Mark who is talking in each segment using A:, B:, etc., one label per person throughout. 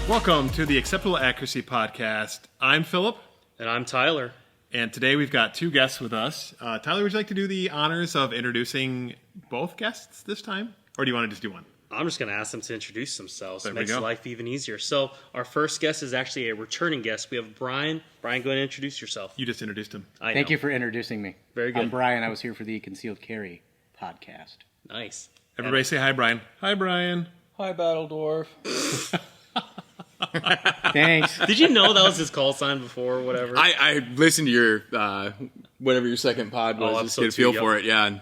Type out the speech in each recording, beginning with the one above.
A: Welcome to the Acceptable Accuracy Podcast. I'm Philip.
B: And I'm Tyler.
A: And today we've got two guests with us. Tyler, would you like to do the honors of introducing both guests this time? Or do you want to just do one?
B: I'm just going to ask them to introduce themselves.
A: There
B: It
A: we
B: makes
A: go.
B: life even easier. So our first guest is actually a returning guest. We have Brian. Brian, go ahead and introduce yourself.
A: You just introduced him.
C: Thank you for introducing me.
B: Very good.
C: I'm Brian. I was here for the Concealed Carry podcast.
B: Nice.
A: Everybody say hi, Brian. Hi, Brian.
D: Hi, Battle Dwarf.
C: Thanks.
B: Did you know that was his call sign before or whatever?
D: I listened to your whatever your second pod was. Just get a feel for it. Yeah.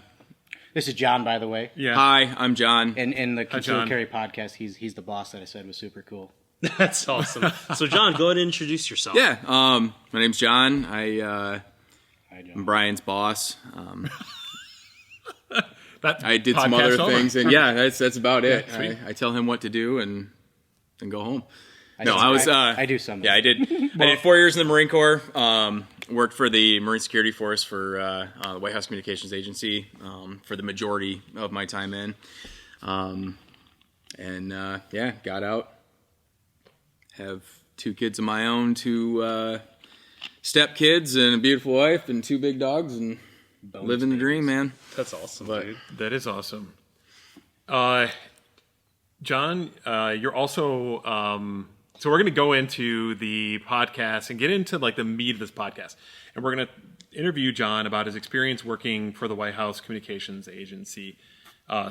C: This is John, by the way.
A: Yeah.
D: Hi, I'm John.
C: And in the Concealed
A: John.
C: Carry podcast, he's the boss that I said was super cool.
B: That's awesome. So John, go ahead and introduce yourself.
D: Yeah. My name's John.
C: Hi,
D: I'm
C: John.
D: Brian's boss.
A: That
D: I did some
A: podcast
D: other
A: over.
D: things, and yeah, that's about it.
A: Yeah, sweet.
D: I tell him what to do and then go home.
C: I do some.
D: Yeah, I did. I did 4 years in the Marine Corps. Worked for the Marine Security Force for the White House Communications Agency for the majority of my time in. Yeah, got out. Have 2 kids of my own, 2 step kids, and a beautiful wife, and 2 big dogs, and living the dream, man.
B: That's awesome,
D: But-
B: dude.
A: That is awesome. John, you're also... so we're going to go into the podcast and get into like the meat of this podcast. And we're going to interview John about his experience working for the White House Communications Agency,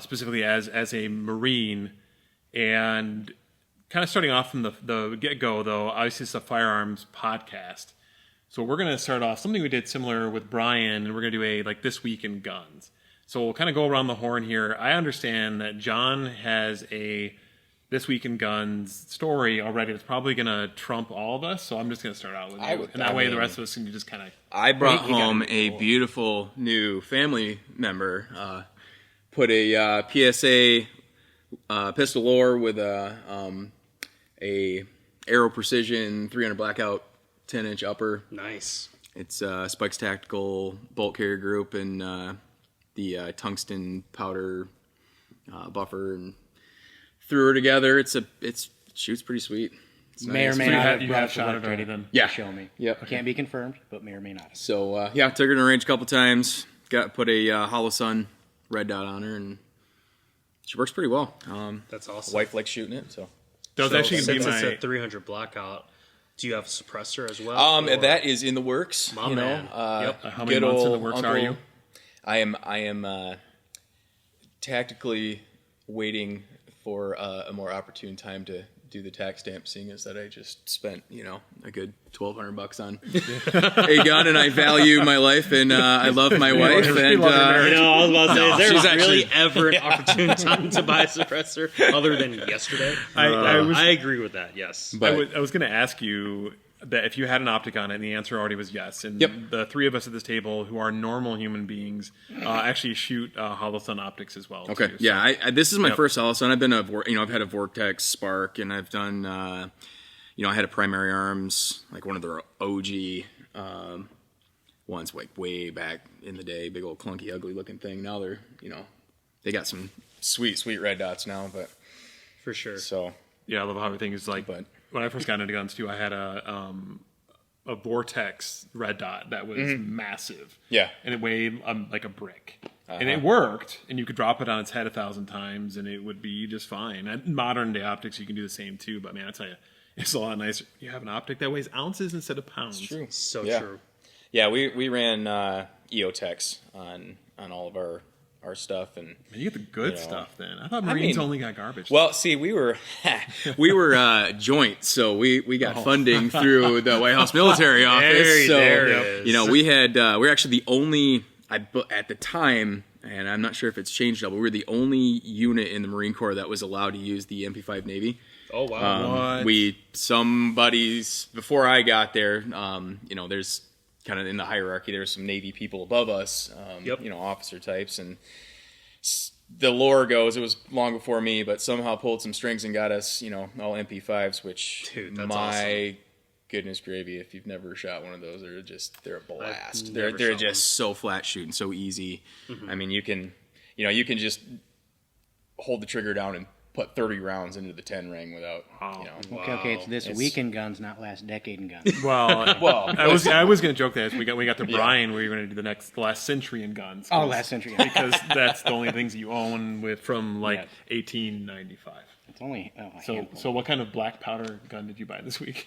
A: specifically as a Marine. And kind of starting off from the get-go, though, obviously it's a firearms podcast. So we're going to start off something we did similar with Brian, and we're going to do a like This Week in Guns. So we'll kind of go around the horn here. I understand that John has a This Week in Guns story already that's probably going to trump all of us. So I'm just going to start out with you. And that way the rest of us can just kind of...
D: I brought
C: You gotta
D: home
C: be
D: a
C: cool.
D: beautiful new family member. Put a PSA pistol lore with a Aero Precision 300 Blackout 10-inch upper.
B: Nice.
D: It's Spikes Tactical Bolt Carrier Group and the tungsten powder buffer, and threw her together. It shoots pretty sweet. It's
C: May or
D: nice.
C: may
A: So you
C: not
A: have-
C: have
A: you
C: brought
A: have
C: it to
A: shot
C: work
A: it already
C: to
A: then?
D: Yeah.
C: show me.
D: Yep.
C: Can't be confirmed, but may or may not have.
D: So yeah, took her to the range a couple times. Put a Hollow Sun red dot on her, and she works pretty well.
B: That's awesome.
D: Wife likes shooting it, so.
A: That was actually going to
B: Since
A: be
B: it's
A: my...
B: a 300 blackout, do you have a suppressor as well? or-
D: That is in the works.
B: My man. Yep.
A: How many months in the works are you?
D: I am tactically waiting for a more opportune time to do the tax stamp, seeing as that I just spent a good $1,200 on a gun, and I value my life, and I love my wife, and
B: I was about to say, is there
D: she's
B: really
D: actually-
B: ever an opportune time to buy a suppressor other than yesterday? I agree with that, yes.
D: but
A: I was going to ask you that if you had an optic on it, and the answer already was yes. And
D: Yep.
A: the 3 of us at this table who are normal human beings actually shoot hollow sun optics as well.
D: okay,
A: too.
D: yeah, I this is my
A: Yep.
D: first Hollow Sun. I've been I've had a Vortex Spark, and I've done I had a Primary Arms, like one of their OG ones, like way back in the day, big old clunky, ugly looking thing. Now they're they got some sweet red dots now, but
B: For sure.
D: so
A: Yeah, I love how everything is like.
D: But-
A: when I first got into guns too, I had a Vortex red dot that was massive.
D: Yeah.
A: And it weighed like a brick. And it worked, and you could drop it on its head 1,000 times, and it would be just fine. And modern day optics, you can do the same too. But man, I tell you, it's a lot nicer. You have an optic that weighs ounces instead of pounds.
D: true.
B: So
D: Yeah.
B: true.
D: Yeah, we ran EOTechs on all of our stuff, and
A: Man, you get the good
D: You know,
A: stuff then. I thought Marines
D: mean,
A: only got garbage.
D: well, see, we were joint, so we got funding through the White House Military Office.
B: there it is.
D: We had we were actually the only at the time, and I'm not sure if it's changed now, but we were the only unit in the Marine Corps that was allowed to use the MP5 Navy.
B: Oh, wow.
A: What?
D: Somebody's before I got there, there's kind of in the hierarchy, there's some Navy people above us,
B: Yep.
D: officer types, and the lore goes, it was long before me, but somehow pulled some strings and got us, all MP5s, which
B: Dude, that's
D: my goodness gravy, if you've never shot one of those, they're a blast.
B: I've
D: They're
B: never shot
D: just so flat shooting, so easy.
B: Mm-hmm.
D: I mean, you can just hold the trigger down and put 30 rounds into the 10 ring without,
C: Okay, it's this week in guns, not last decade in guns.
A: Well, I was going to joke that as we got to Brian, we were going to do the last century in guns.
C: Oh, last century. Yeah.
A: Because that's the only things you own from 1895.
C: It's only a
A: So
C: handful.
A: what kind of black powder gun did you buy this week?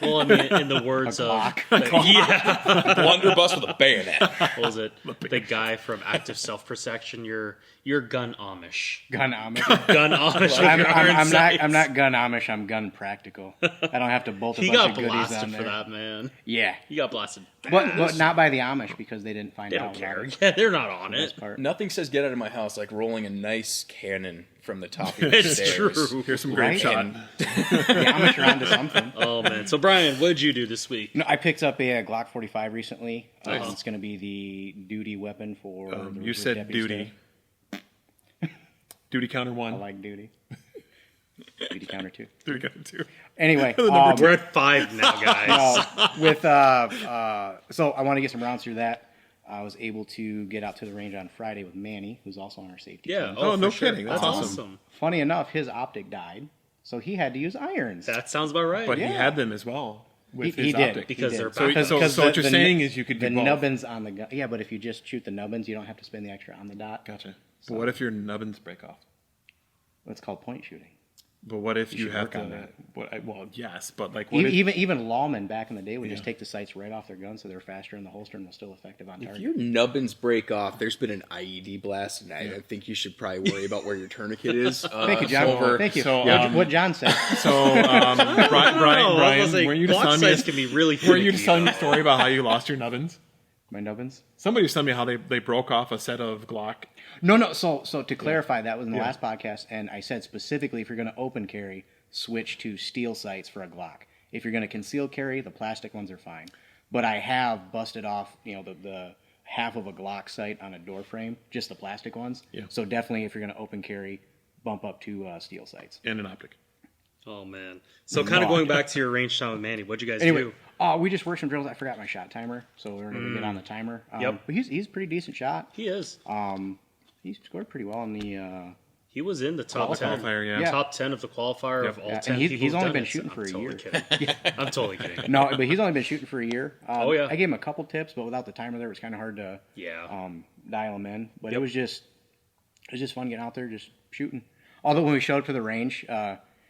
B: Well, I mean, in the words of
D: blunderbuss with a bayonet.
B: what was it? The guy from Active Self Protection. You're gun Amish.
C: Gun Amish.
B: Gun Amish. With
C: I'm not gun Amish. I'm gun practical. I don't have to bolt a
B: He
C: bunch
B: got
C: of goodies
B: blasted
C: on
B: for
C: there.
B: that, man.
C: Yeah,
B: He got blasted.
C: but not by the Amish because they didn't find
B: They
C: out.
B: don't care.
C: about it.
B: Yeah, they're not on
C: For the
B: it.
C: most part.
D: Nothing says get out of my house like rolling a nice cannon from the top of the
B: It's
D: stairs.
B: true.
A: Here's some great
C: Right?
A: shot.
C: The Amish are onto something.
B: Oh man. So Brian, what did you do this week?
C: No, I picked up a Glock 45 recently.
A: Nice.
C: It's going to be the duty weapon for. the
A: You
C: reserve
A: said
C: deputy
A: duty.
C: staff.
A: Duty counter 1.
C: I like duty. Duty counter 2.
A: Duty counter 2.
C: Anyway,
B: We're at 5 now, guys.
C: so I want to get some rounds through that. I was able to get out to the range on Friday with Manny, who's also on our safety
B: Yeah.
C: team.
A: Oh, no
B: for sure.
A: kidding. That's awesome.
C: Funny enough, his optic died, so he had to use irons.
B: That sounds about right.
A: But
C: Yeah.
A: he had them as well with
C: he
A: his
C: did
A: optic.
B: Because
C: he
B: they're
C: did.
B: back-
A: So what you're saying is you could
C: the
A: do both.
C: nubbins on the gun. Yeah, but if you just shoot the nubbins, you don't have to spend the extra on the dot.
A: Gotcha. But what if your nubbins break off?
C: It's called point shooting.
A: But what if you
C: should
A: have
C: work on that.
A: Well, yes, but like what if,
C: Even lawmen back in the day would just take the sights right off their guns, so they're faster in the holster and they're still effective on
D: If
C: target.
D: your nubbins break off, there's been an IED blast, and I think you should probably worry about where your tourniquet is.
C: Thank you, John. Thank you.
A: so,
C: What John said.
A: So, Brian, were you just telling me?
B: can be really
A: Were you just
B: finicky,
A: telling me
B: though.
A: a story about how you lost your nubbins?
C: My nubbins.
A: Somebody was telling me how they broke off a set of Glock.
C: No. So to clarify, that was in the last podcast, and I said specifically, if you're going to open carry, switch to steel sights for a Glock. If you're going to conceal carry, the plastic ones are fine. But I have busted off, the half of a Glock sight on a door frame, just the plastic ones.
A: Yeah.
C: So definitely, if you're going to open carry, bump up to steel sights.
A: And an optic.
B: Oh man. So kind of going back to your range time with Manny, what'd you guys
C: Anyway,
B: do?
C: we just worked some drills. I forgot my shot timer, so we're going to get on the timer.
B: Yep.
C: But he's a pretty decent shot.
B: He is.
C: He scored pretty well in the.
B: He was in the top 10.
A: Qualifier, yeah.
C: Yeah.
B: Top 10 of the qualifier
A: Yep.
B: of all
C: Yeah,
B: 10
C: and
B: people
C: he's
B: who've
C: only
B: done
C: been
B: it.
C: shooting for a year.
B: Kidding. I'm totally kidding.
C: No, but he's only been shooting for a year.
B: Oh, yeah.
C: I gave him a couple tips, but without the timer there, it was kind of hard to
B: Yeah.
C: dial him in. But
B: Yep.
C: it was just fun getting out there, just shooting. Although when we showed up to the range,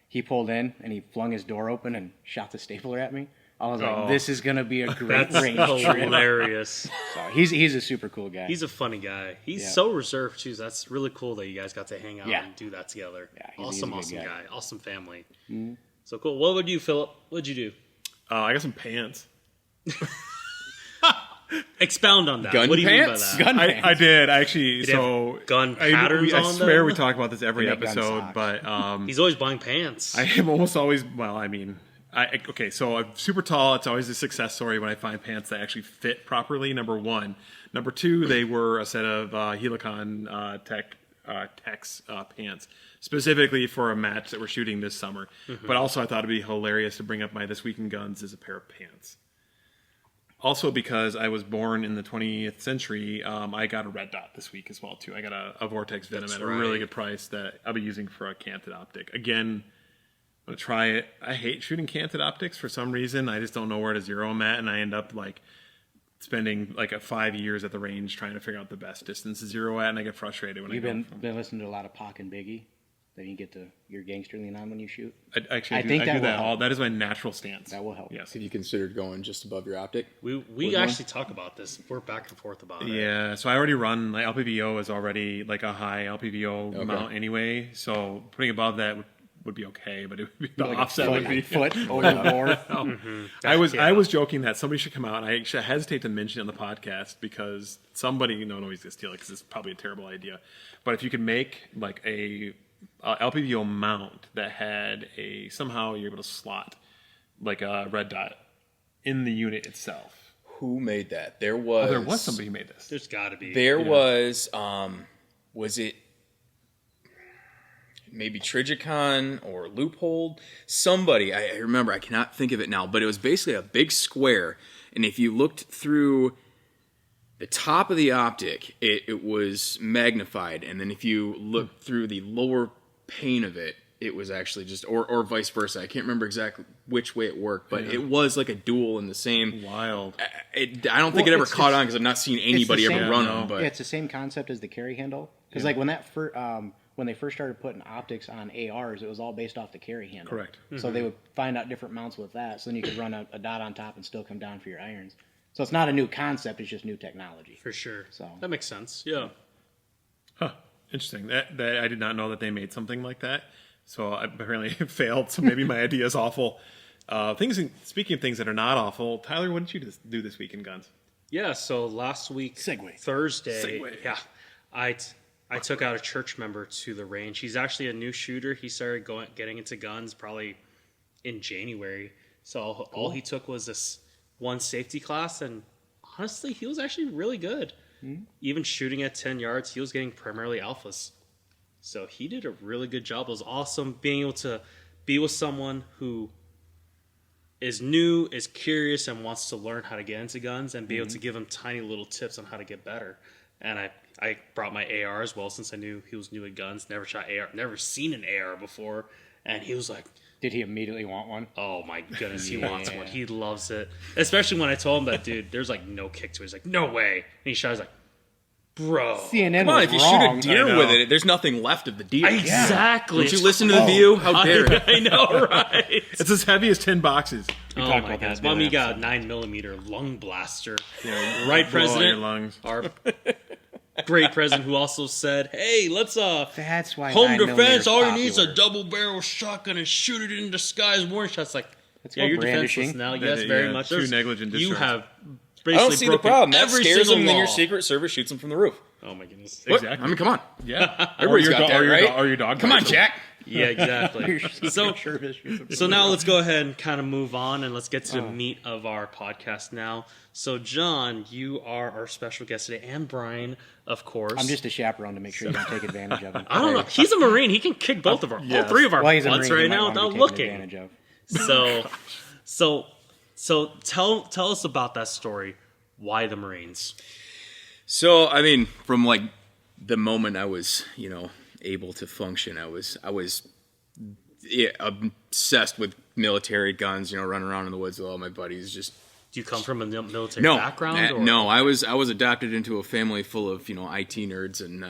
C: he pulled in and he flung his door open and shot the stapler at me. I was like, "This is gonna be a great
B: That's
C: range trip."
B: hilarious.
C: So he's a super cool guy.
B: He's a funny guy. He's
C: Yeah.
B: so reserved too. That's really cool that you guys got to hang out
C: Yeah.
B: and do that together.
C: Yeah, he's a
B: awesome
C: good
B: guy.
C: guy.
B: Awesome family. So cool. What would you, Philip? What'd you do?
A: I got some pants.
B: Expound on that.
D: Gun
B: what do you
D: pants?
B: mean by that?
C: Gun
A: I
C: pants.
A: did actually.
B: Did it have
A: So
B: gun
A: I
B: patterns on
A: swear
B: them?
A: we talk about this every
C: They make gun
A: episode,
C: socks.
A: but
B: He's always buying pants.
A: I am almost always. Well, I mean, okay. So I'm super tall. It's always a success story when I find pants that actually fit properly. Number one. Number two, they were a set of Helicon Tex pants specifically for a match that we're shooting this summer. But also, I thought it'd be hilarious to bring up my This Week in Guns as a pair of pants. Also, because I was born in the 20th century, I got a red dot this week as well, too. I got a Vortex Venom at a really
B: right.
A: good price that I'll be using for a canted optic. Again, I'm going to try it. I hate shooting canted optics for some reason. I just don't know where to zero them at, and I end up, spending, 5 years at the range trying to figure out the best distance to zero at, and I get frustrated when
C: You've
A: I go
C: been listening to a lot of Pac and Biggie. Then you get your gangster lean on when you shoot.
A: I
C: think
A: do
C: that will
A: that all.
C: help.
A: That is my natural stance.
C: That will help.
A: Yes.
D: Have you considered going just above your optic?
B: We actually talk about this. We're back and forth about it.
A: Yeah, so I already run, LPVO is already a high LPVO mount anyway, so putting above that would be okay, but it would be, the offset would be...
C: foot overboard.
A: I was joking that somebody should come out, and I actually hesitate to mention it on the podcast because somebody, nobody's going to steal it because it's probably a terrible idea, but if you could make a LPVO mount that had somehow you're able to slot a red dot in the unit itself.
D: Who made that? There was
A: Somebody who made this.
B: There's got to be.
D: There was it maybe Trigicon or Loophole. Somebody, I remember, I cannot think of it now, but it was basically a big square. And if you looked through the top of the optic, it was magnified. And then if you looked through the lower pane of it, it was actually just, or vice versa. I can't remember exactly which way it worked, but it was like a dual in the same.
A: Wild.
D: I don't think it ever caught on because I've not seen anybody ever run them. But
C: it's the same concept as the carry handle. Because like when when they first started putting optics on ARs, it was all based off the carry handle.
A: Correct.
C: So they would find out different mounts with that. So then you could run a dot on top and still come down for your irons. So it's not a new concept; it's just new technology.
B: For sure.
C: So
B: that makes sense. Yeah.
A: Huh. Interesting. That I did not know that they made something like that. So I apparently failed. So maybe my idea is awful. Speaking of things that are not awful, Tyler, what did you do this week in guns?
B: Yeah. So last week, Thursday, I took out a church member to the range. He's actually a new shooter. He started getting into guns probably in January. So all he took was this one safety class, and honestly, he was actually really good. Mm-hmm. Even shooting at 10 yards, he was getting primarily alphas. So he did a really good job. It was awesome being able to be with someone who is new, is curious, and wants to learn how to get into guns, and be able to give him tiny little tips on how to get better. And I brought my AR as well, since I knew he was new at guns. Never shot AR, never seen an AR before. And he was like,
C: did he immediately want one?
B: Oh my goodness, he wants one. He loves it. Especially when I told him that, dude, there's like no kick to it. He's like, no way. And he shot, he's like, bro.
C: CNN
D: come on,
C: was
D: if you
C: wrong.
D: shoot a deer with it, there's nothing left of the deer.
B: Exactly.
D: Don't you listen to the view? How dare you?
B: I know, right?
A: It's as heavy as 10 boxes.
B: Oh my goodness. Mommy got a 9mm lung blaster. Yeah, right, President.
A: Lungs.
B: Our great president, who also said, "Hey, let's
C: that's why
B: home defense. All he needs is a double barrel shotgun and shoot it in the skies. Warning shots." Like, you're defenseless now. Yes, very much.
A: Too negligent discharge.
B: You have basically
D: I don't see the problem. That
B: every
D: scares them,
B: law.
D: then your Secret Service shoots them from the roof.
B: Oh my goodness!
D: What?
A: Exactly.
D: I mean, come on.
A: Yeah.
D: Everybody's got that, right?
A: Or your dog.
D: Come on, Jack.
B: Yeah, exactly. So now let's go ahead and kind of move on, and let's get to the meat of our podcast now. So, John, you are our special guest today, and Brian, of course.
C: I'm just a chaperone to make sure you don't take advantage of him.
B: I don't know. He's a Marine. He can kick both of our, all three of our butts right now without looking. So tell us about that story. Why the Marines?
D: So, I mean, from like the moment I was, able to function, I was obsessed with military guns, running around in the woods with all my buddies. Just,
B: do you come from a military background?
D: No, I was adopted into a family full of, IT nerds and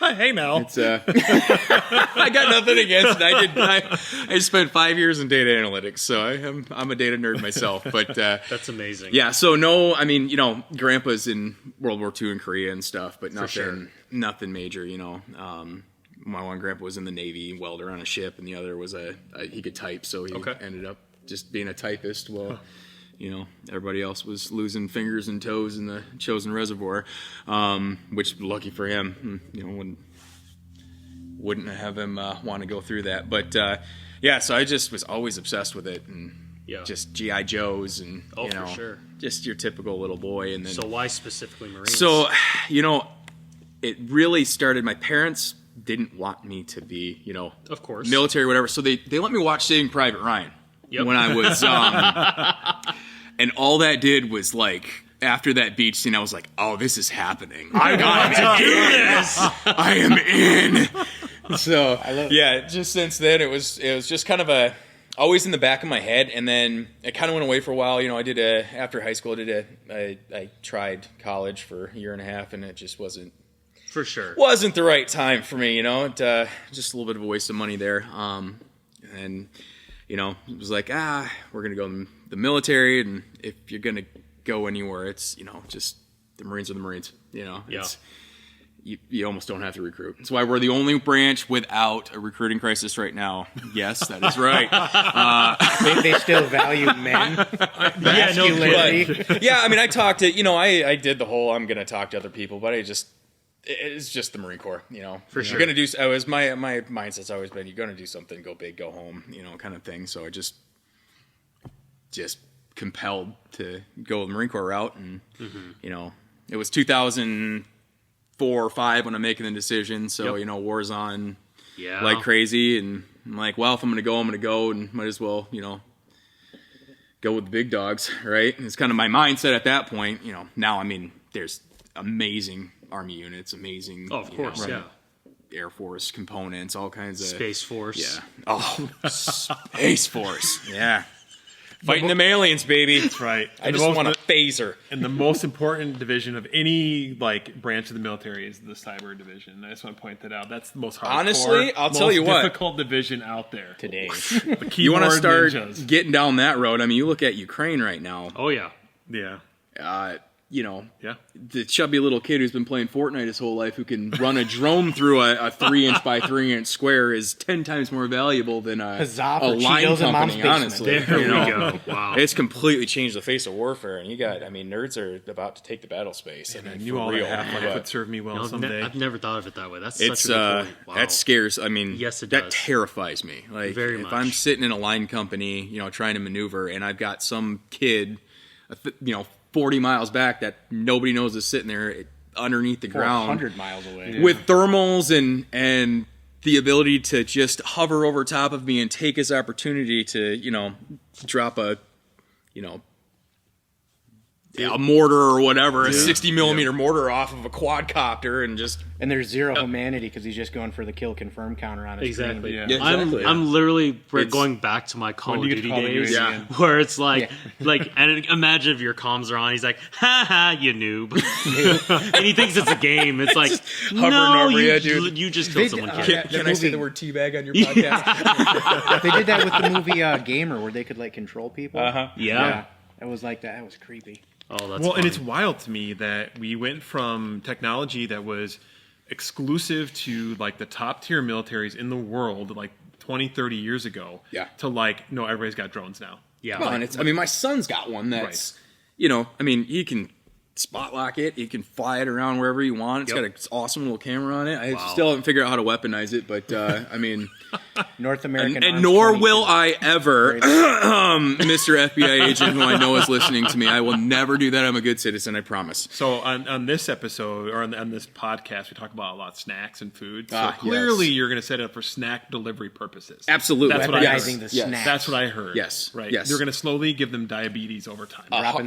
A: hey now.
D: It's I got nothing against it. I spent 5 years in data analytics, so I'm a data nerd myself. But
B: that's amazing.
D: Yeah. So no, I mean, Grandpa's in World War II in Korea and stuff, but nothing major. My one grandpa was in the Navy, welder on a ship, and the other was he could type, so he ended up just being a typist. Well. Everybody else was losing fingers and toes in the chosen reservoir, which lucky for him, wouldn't have him want to go through that. But so I just was always obsessed with it, and just GI Joes, and
B: for sure,
D: just your typical little boy. And then
B: so why specifically Marines?
D: So it really started. My parents didn't want me to be
B: of course,
D: military or whatever, so they let me watch Saving Private Ryan. Yep. When I was, and all that did was like, after that beach scene, I was like, oh, this is happening. I gotta do this. I am in. So, just since then, it was just kind of always in the back of my head. And then it kind of went away for a while. After high school, I tried college for a year and a half, and it just wasn't.
B: For sure.
D: Wasn't the right time for me, just a little bit of a waste of money there. And it was like, we're going to go in the military, and if you're going to go anywhere, it's, just the Marines are the Marines, You almost don't have to recruit. That's why we're the only branch without a recruiting crisis right now. Yes, that is right.
C: They still value men.
D: I talked to, I did the whole I'm going to talk to other people, but it's just the Marine Corps,
B: For sure.
D: You're going to do, my mindset's always been, you're going to do something, go big, go home, kind of thing. So I just compelled to go the Marine Corps route. And, it was 2004 or 5 when I'm making the decision. So, war's on, like crazy. And I'm like, well, if I'm going to go, and might as well, go with the big dogs, right? And it's kind of my mindset at that point. Now, I mean, there's amazing Army units, amazing,
B: of course,
D: Air Force components, all kinds of
B: Space Force.
D: Yeah. Oh, Space Force. Yeah. Fighting them aliens, baby.
A: That's right.
D: I just want a phaser.
A: And the most important division of any branch of the military is the cyber division. I just want to point that out. That's the most hardcore,
D: honestly, I'll tell you what,
A: difficult division out there
C: today.
D: You want to start
A: ninjas.
D: Getting down that road? I mean, you look at Ukraine right now.
B: Oh yeah.
D: The chubby little kid who's been playing Fortnite his whole life, who can run a drone through a 3-inch by 3-inch square, is 10 times more valuable than a line company. Honestly,
B: there we go. Wow,
D: it's completely changed the face of warfare. And nerds are about to take the battle space.
A: And I knew all that half-life would serve me well someday.
B: I've never thought of it that way. That's such a good point. Wow.
D: That scares. I mean,
B: yes, it
D: that
B: does.
D: terrifies me. Like
B: Very
D: if
B: much.
D: I'm sitting in a line company, trying to maneuver, and I've got some kid, 40 miles back that nobody knows is sitting there underneath the ground
C: 100 miles away
D: with thermals and the ability to just hover over top of me and take his opportunity to drop a mortar or whatever, a 60 millimeter mortar off of a quadcopter, and
C: there's zero humanity because he's just going for the kill confirm counter on his
B: exactly.
C: screen.
A: Yeah.
D: Exactly.
B: I'm literally going back to my Call of Duty days, where it's like and imagine if your comms are on, he's like, ha ha, you noob, and he thinks it's a game. It's like, no, you just killed someone.
D: Can I say the word teabag on your podcast?
C: They did that with the movie Gamer, where they could control people.
B: Yeah.
C: It was like that. That was creepy.
B: Oh, that's
A: well,
B: funny.
A: and it's wild to me that we went from technology that was exclusive to the top tier militaries in the world 20, 30 years ago to no, everybody's got drones now.
B: Yeah.
D: Come on, my son's got one that's, he can spot lock it. You can fly it around wherever you want. It's got an awesome little camera on it. I still haven't figured out how to weaponize it, but
C: North American,
D: and nor will I ever, Mr. FBI agent, who I know is listening to me. I will never do that. I'm a good citizen, I promise.
A: So on this episode or on this podcast, we talk about a lot of snacks and food. So clearly, you're going to set it up for snack delivery purposes.
D: Absolutely,
A: that's what I heard.
C: The snacks.
A: That's what I heard.
D: Yes,
A: right.
D: Yes.
A: You're going to slowly give them diabetes over time.
D: I like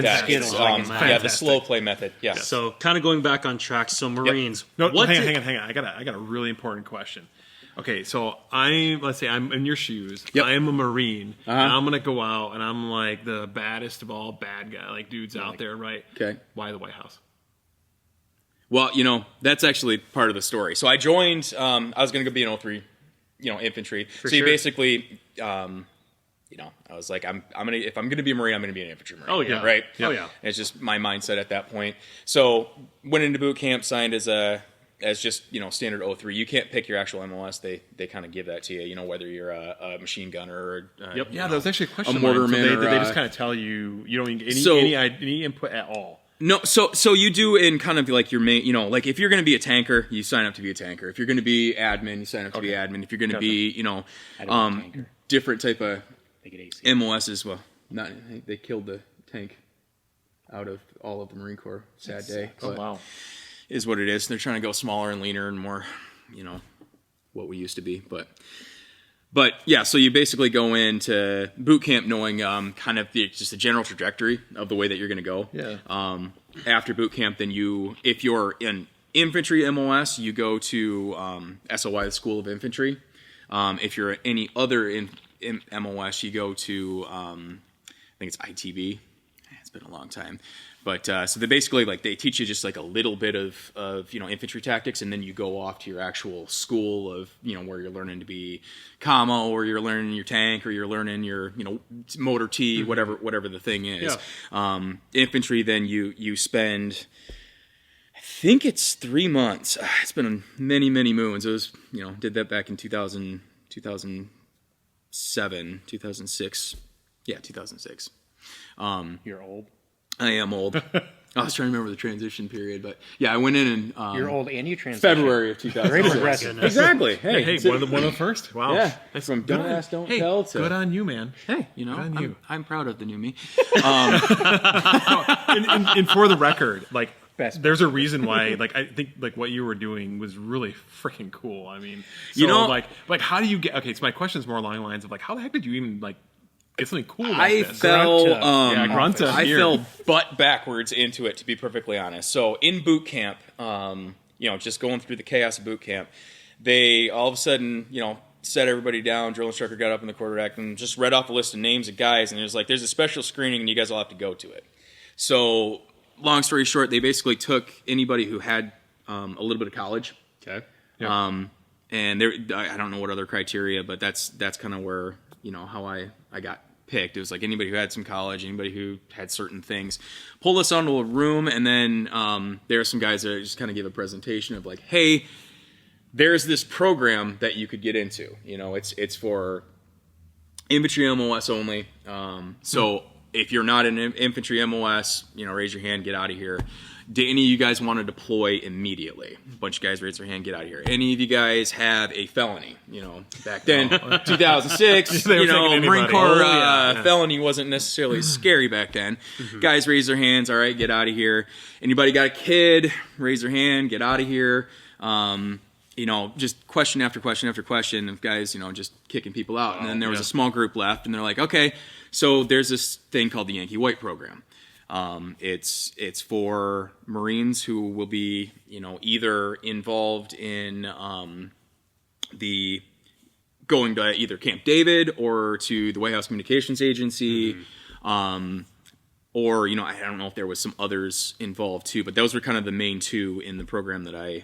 D: that. The slow play method. Yeah.
B: So kind of going back on track. So Marines.
A: No, hang on. I got a really important question. Okay, so let's say I'm in your shoes.
D: Yep.
A: I am a Marine, and I'm gonna go out, and I'm the baddest of all bad guy, dudes out there, right?
D: Okay.
A: Why the White House?
D: Well, that's actually part of the story. So I joined. I was gonna go be an 03, infantry. You basically. I was like, if I'm gonna be a Marine, I'm gonna be an infantry Marine.
B: Oh yeah,
D: right.
B: Oh yeah.
D: It's just my mindset at that point. So went into boot camp, signed as just standard 03. You can't pick your actual MOS. They kind of give that to you. Whether you're a machine gunner or
A: Yeah, that was actually a question.
D: A mortarman.
A: They just kind of tell you don't even get any input at all.
D: No, so you do in kind of your main, if you're going to be a tanker, you sign up to be a tanker. If you're going to be admin, you sign up to be admin. If you're going to be, different type of MOSs, they killed the tank out of all of the Marine Corps. Sad day.
A: Oh, wow.
D: Is what it is. They're trying to go smaller and leaner and more, what we used to be. But yeah, so you basically go into boot camp knowing kind of just the general trajectory of the way that you're going to go.
A: Yeah.
D: After boot camp, then if you're in infantry MOS, you go to SOI, the School of Infantry. If you're any other in MOS, you go to I think it's ITB. It's been a long time. But so they basically they teach you just a little bit of infantry tactics, and then you go off to your actual school of where you're learning to be commo, or you're learning your tank, or you're learning your motor T, whatever the thing is. Yeah. Infantry, then you spend, I think it's 3 months. It's been many moons. It was did that back in 2007, 2006. Yeah, 2006.
C: You're old.
D: I am old. I was trying to remember the transition period, but yeah, I went in and
C: you're old and you transitioned.
D: February of 2000.
C: Very progressive.
D: Exactly.
A: Hey, one of the first. Wow.
D: Yeah. From don't ask, don't tell. To
A: good on you, man.
D: Hey, I'm proud of the new me.
A: And for the record, there's a reason why, like, I think, like, what you were doing was really freaking cool. I mean, so,
D: You know-
A: like, how do you get, okay, so my question is more along the lines of, like, how the heck did you even, like, get something cool like
D: I
A: this?
D: fell,
A: Grunta
D: I
A: here.
D: fell butt backwards into it, to be perfectly honest. So in boot camp, just going through the chaos of boot camp, they all of a sudden, set everybody down. Drill instructor got up in the quarterdeck and just read off a list of names of guys, and it was like, there's a special screening, and you guys all have to go to it. So, long story short, they basically took anybody who had a little bit of college.
B: Okay.
A: Yeah.
D: And I don't know what other criteria, but that's kind of where, how I got picked. It was like anybody who had some college, anybody who had certain things. Pull us onto a room, and then there are some guys that just kind of give a presentation of like, hey, there's this program that you could get into. It's for infantry MOS only. So if you're not an infantry MOS, raise your hand, get out of here. Do any of you guys want to deploy immediately? A bunch of guys raise their hand, get out of here. Any of you guys have a felony? Back then, 2006, Marine Corps felony wasn't necessarily scary back then. Guys raise their hands, all right, get out of here. Anybody got a kid? Raise their hand, get out of here. Just question after question after question of guys, just kicking people out. And then there was a small group left, and they're like, okay, so there's this thing called the Yankee White program. It's for Marines who will be, either involved in the going to either Camp David or to the White House Communications Agency, or I don't know if there was some others involved too, but those were kind of the main two in the program that I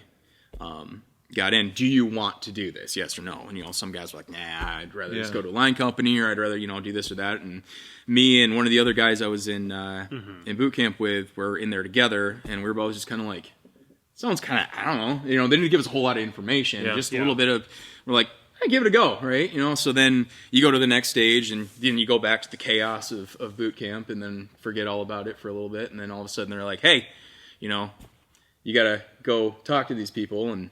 D: got in. Do you want to do this? Yes or no? And some guys were like, nah, I'd rather just go to a line company, or I'd rather do this or that. And me and one of the other guys I was in boot camp with were in there together, and we were both just kind of like, sounds kind of, I don't know, they didn't give us a whole lot of information, just a little bit of, we're like, hey, give it a go, right? So then you go to the next stage, and then you go back to the chaos of boot camp, and then forget all about it for a little bit, and then all of a sudden they're like, hey, you got to go talk to these people. And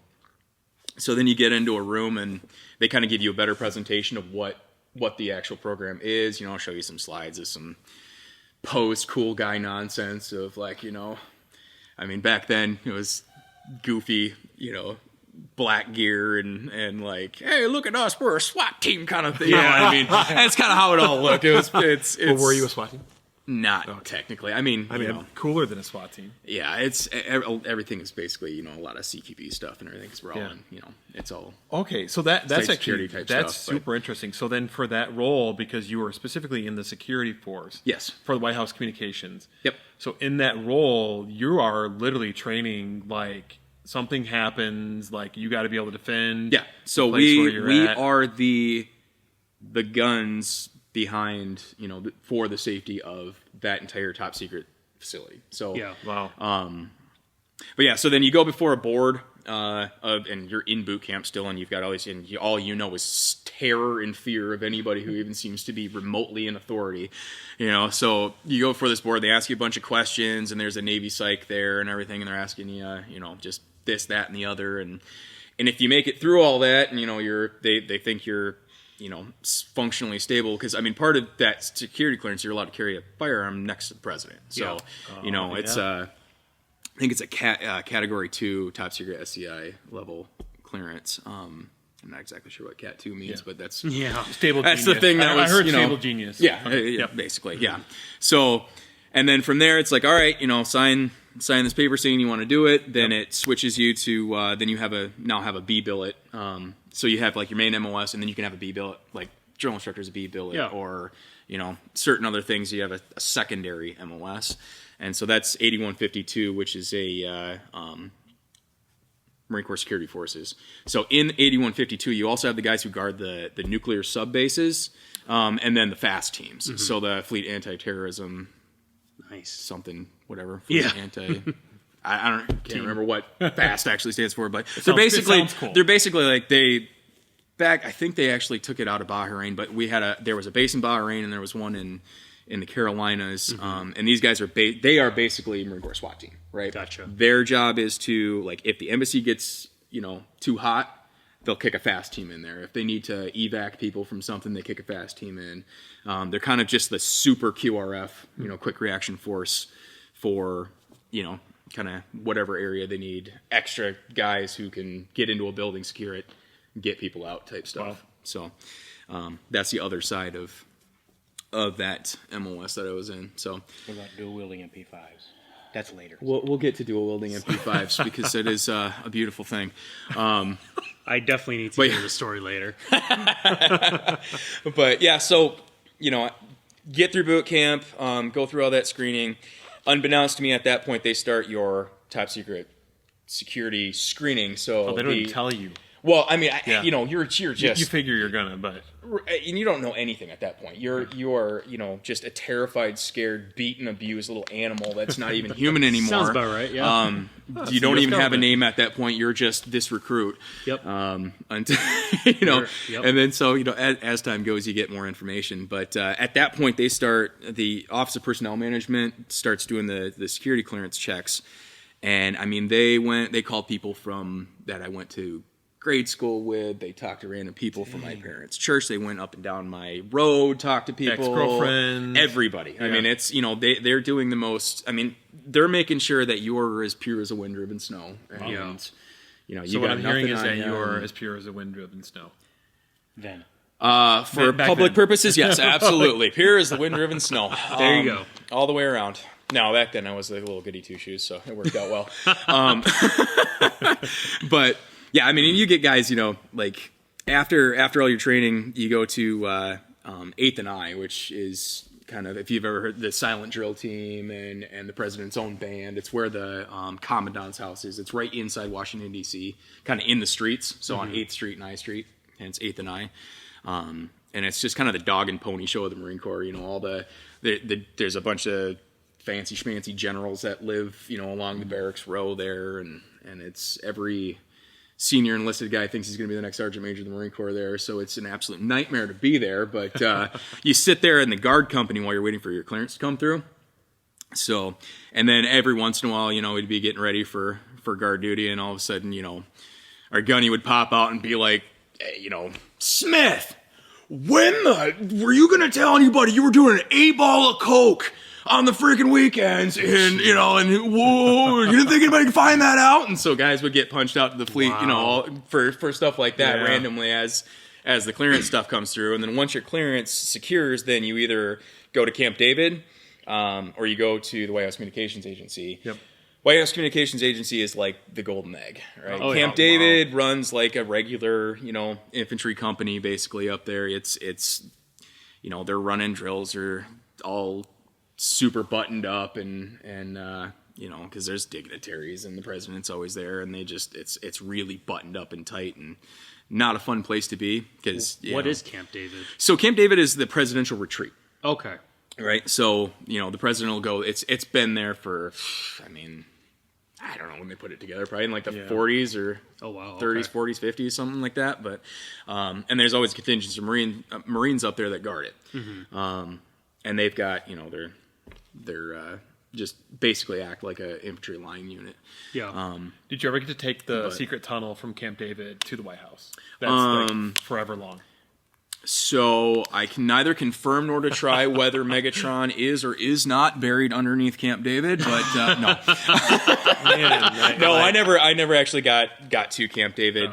D: so then you get into a room, and they kind of give you a better presentation of what the actual program is. I'll show you some slides of some post cool guy nonsense of like, back then it was goofy, black gear and like, hey, look at us, we're a SWAT team kind of thing. That's kind of how it all looked. It's
A: Well, were you a SWAT team?
D: Not technically.
A: Cooler than a SWAT team.
D: Yeah, it's everything is basically a lot of CQB stuff and everything because we're all in it's all
A: okay. So that's actually
D: type
A: that's
D: stuff,
A: super interesting. So then for that role, because you were specifically in the security force,
D: yes,
A: for the White House Communications,
D: yep.
A: So in that role, you are literally training like something happens, like you got to be able to defend.
D: Yeah. So we are the guns behind, for the safety of that entire top secret facility. So,
A: wow.
D: But yeah, so then you go before a board, and you're in boot camp still, and you've got all these, and all is terror and fear of anybody who even seems to be remotely in authority, So you go before this board, they ask you a bunch of questions, and there's a Navy psych there and everything, and they're asking you, just this, that, and the other, and if you make it through all that, and they think you're functionally stable, because part of that security clearance, you're allowed to carry a firearm next to the president. So, it's I think it's a category 2 top secret SCI level clearance. I'm not exactly sure what Cat 2 means, but that's
A: stable.
D: That's
A: genius.
D: the thing that
A: I heard stable genius.
D: Yeah, basically, yeah. So, and then from there, it's like, all right, sign this paper saying you want to do it. Then it switches you to then you have a B billet. So you have like your main MOS, and then you can have a B billet, like drill instructor's a B billet, or certain other things. You have a secondary MOS, and so that's 8152, which is a Marine Corps Security Forces. So in 8152, you also have the guys who guard the nuclear sub bases, and then the FAST teams. Mm-hmm. So the Fleet Anti-Terrorism, something, whatever. Fleet I can't remember what FAST actually stands for, but they're basically like I think they actually took it out of Bahrain, but there was a base in Bahrain and there was one in the Carolinas, and these guys are basically Marine Corps SWAT team, right?
B: Gotcha.
D: Their job is to, like, if the embassy gets too hot, they'll kick a FAST team in there. If they need to evac people from something, they kick a FAST team in. They're kind of just the super QRF, quick reaction force for kind of whatever area they need extra guys who can get into a building, secure it, get people out type stuff. Wow. So that's the other side of that MOS that I was in. So
C: what about dual wielding MP5s? That's later.
D: We'll get to dual wielding MP5s because it is a beautiful thing.
B: I definitely need to hear the story later.
D: But yeah, so get through boot camp, go through all that screening. Unbeknownst to me, at that point, they start your top secret security screening. So
A: they don't even tell you.
D: Well, I mean, you're just
A: you figure you're gonna, but
D: and you don't know anything at that point. You're just a terrified, scared, beaten, abused little animal that's not even human anymore.
B: Sounds about right. Yeah.
D: You don't even have a name at that point. You're just this recruit.
B: Yep.
D: Until,
B: Yep.
D: And then so as time goes, you get more information. But at that point, they start the Office of Personnel Management starts doing the security clearance checks, and I mean they called people from that I went to grade school with. They talked to random people from my parents' church. They went up and down my road, talked to people,
A: ex-girlfriends,
D: everybody. I mean, it's they're doing the most. I mean, they're making sure that you're as pure as a wind-driven snow. And,
A: so what I'm hearing is that you're as pure as a wind-driven snow.
C: Then.
D: For public purposes, yes, absolutely. Pure as the wind-driven snow.
B: There you go.
D: All the way around. No, back then I was a little goody two-shoes, so it worked out well. But yeah, I mean, you get guys, like after all your training, you go to 8th and I, which is kind of, if you've ever heard the silent drill team and the president's own band, it's where the commandant's house is. It's right inside Washington, D.C., kind of in the streets, so on 8th Street and I Street, and it's 8th and I. And it's just kind of the dog and pony show of the Marine Corps. All there's a bunch of fancy schmancy generals that live, along the barracks row there, and it's every senior enlisted guy thinks he's going to be the next sergeant major of the Marine Corps there, so it's an absolute nightmare to be there. But you sit there in the guard company while you're waiting for your clearance to come through. So, and then every once in a while, we'd be getting ready for guard duty, and all of a sudden, our gunny would pop out and be like, hey, Smith, were you going to tell anybody you were doing an 8-ball of coke on the freaking weekends, and whoa, you didn't think anybody could find that out? And so guys would get punched out to the fleet, for stuff like that randomly as the clearance stuff comes through. And then once your clearance secures, then you either go to Camp David, or you go to the White House Communications Agency.
A: Yep.
D: White House Communications Agency is like the golden egg, right? Camp David runs like a regular, infantry company basically up there. It's they're running drills, are all super buttoned up and because there's dignitaries and the president's always there, and they just it's really buttoned up and tight and not a fun place to be. Because
B: what is Camp David?
D: So Camp David is the presidential retreat.
B: Okay.
D: Right. So the president will go. It's been there for, I don't know when they put it together, probably in like the 40s or 30s, 40s, 50s, something like that. But and there's always contingents of Marines up there that guard it. Mm-hmm. And they've got they're just basically act like a infantry line unit.
B: Yeah.
A: Did you ever get to take the secret tunnel from Camp David to the White House? That's forever long.
D: So I can neither confirm nor to try whether Megatron is or is not buried underneath Camp David, but no. I never actually got to Camp David.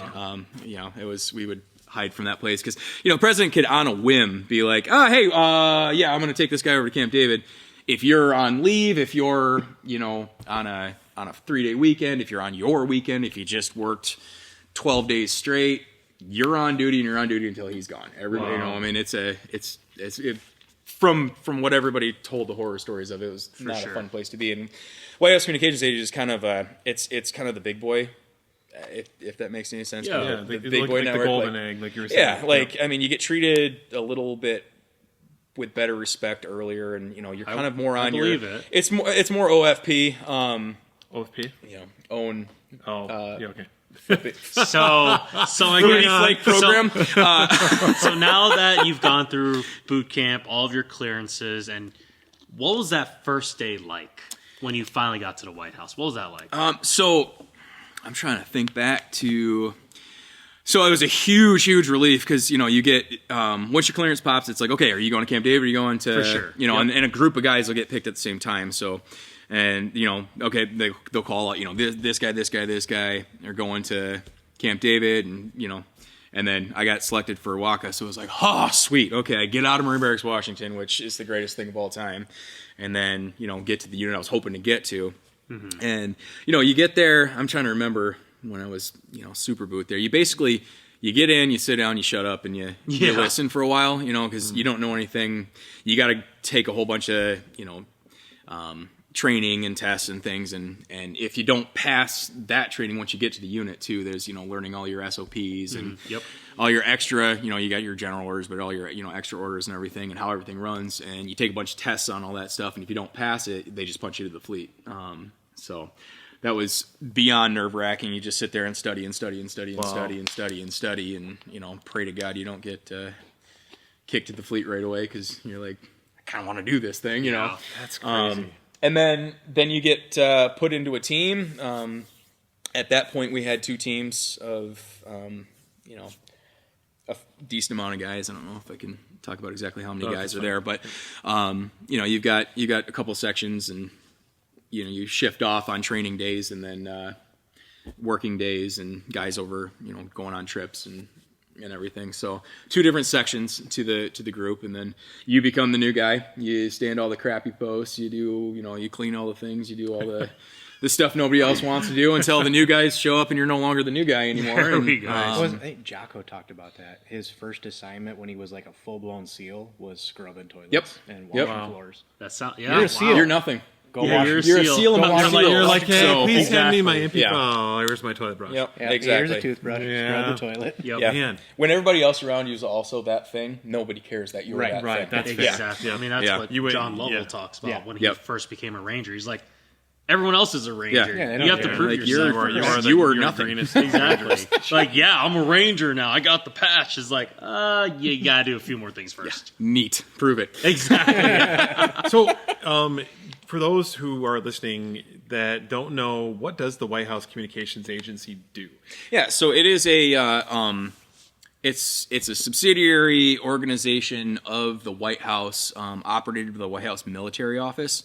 D: We would hide from that place because the president could on a whim be like, oh hey, I'm going to take this guy over to Camp David. If you're on leave, if you're on a 3-day weekend, if you're on your weekend, if you just worked 12 days straight, you're on duty, and you're on duty until he's gone. Everybody, from what everybody told the horror stories of, it was not a fun place to be. And White House Communications Agency is kind of it's kind of the big boy, if that makes any sense.
A: Yeah,
D: the big boy
A: like
D: network,
A: the golden egg, like you were saying.
D: Yeah, you get treated a little bit with better respect earlier, and you're kind of more on your. It's more OFP.
A: OFP.
D: Own.
A: Okay.
B: So
D: Flake program.
B: So now that you've gone through boot camp, all of your clearances, and what was that first day like when you finally got to the White House? What was that like?
D: So I'm trying to think back to. So it was a huge relief because you get once your clearance pops, it's like, okay, are you going to Camp David? Are you going to
B: for sure?
D: And a group of guys will get picked at the same time. So And, okay, they'll call out, this guy are going to Camp David, and then I got selected for Waka, so it was like, oh, sweet, okay, I get out of Marine Barracks, Washington, which is the greatest thing of all time, and then, get to the unit I was hoping to get to. Mm-hmm. And, you get there, I'm trying to remember when I was, super boot there, you get in, you sit down, you shut up, and you listen for a while, because you don't know anything. You got to take a whole bunch of, training and tests and things, and if you don't pass that training once you get to the unit too, there's learning all your SOPs and all your extra, you got your general orders, but all your extra orders and everything and how everything runs, and you take a bunch of tests on all that stuff, and if you don't pass it, they just punch you to the fleet. So that was beyond nerve-wracking. You just sit there and study and study and study and study and study and study and pray to God you don't get kicked to the fleet right away, because you're like, I kind of want to do this thing,
A: That's crazy.
D: And then you get put into a team. At that point, we had 2 teams of, a decent amount of guys. I don't know if I can talk about exactly how many guys are there, but you've got a couple sections, and you shift off on training days, and then working days, and guys over going on trips and everything. So 2 different sections to the group, and then you become the new guy. You stand all the crappy posts. You do you clean all the things. You do all the stuff nobody else wants to do until the new guys show up and you're no longer the new guy anymore.
B: There we go.
C: I think Jocko talked about that. His first assignment when he was like a full blown SEAL was scrubbing toilets and washing floors.
B: You're
C: a SEAL.
D: You're nothing.
B: You're a
D: SEAL and not SEAL.
A: You're like, hey,
D: So,
A: please hand me my MP.
D: Yeah.
A: Oh, where's my toilet brush?
D: Yep,
C: Yeah,
D: exactly.
C: Here's a toothbrush. Scrub the toilet.
B: Yep.
D: Yeah.
A: Man.
D: When everybody else around you is also that thing, nobody cares that you're that
A: Right,
D: thing.
A: that's fair.
B: Exactly. I mean, that's
D: Yeah.
B: what John Lovell talks about when he
D: Yep.
B: first became a ranger. He's like, everyone else is a ranger.
C: Yeah,
B: you have to prove
D: like,
B: yourself.
D: you are nothing.
B: Exactly. Like, I'm a ranger now. I got the patch. It's like, you got to do a few more things first.
D: Neat. Prove it.
B: Exactly.
A: So, for those who are listening that don't know, what does the White House Communications Agency do?
D: Yeah, so it is it's a subsidiary organization of the White House, operated by the White House Military Office.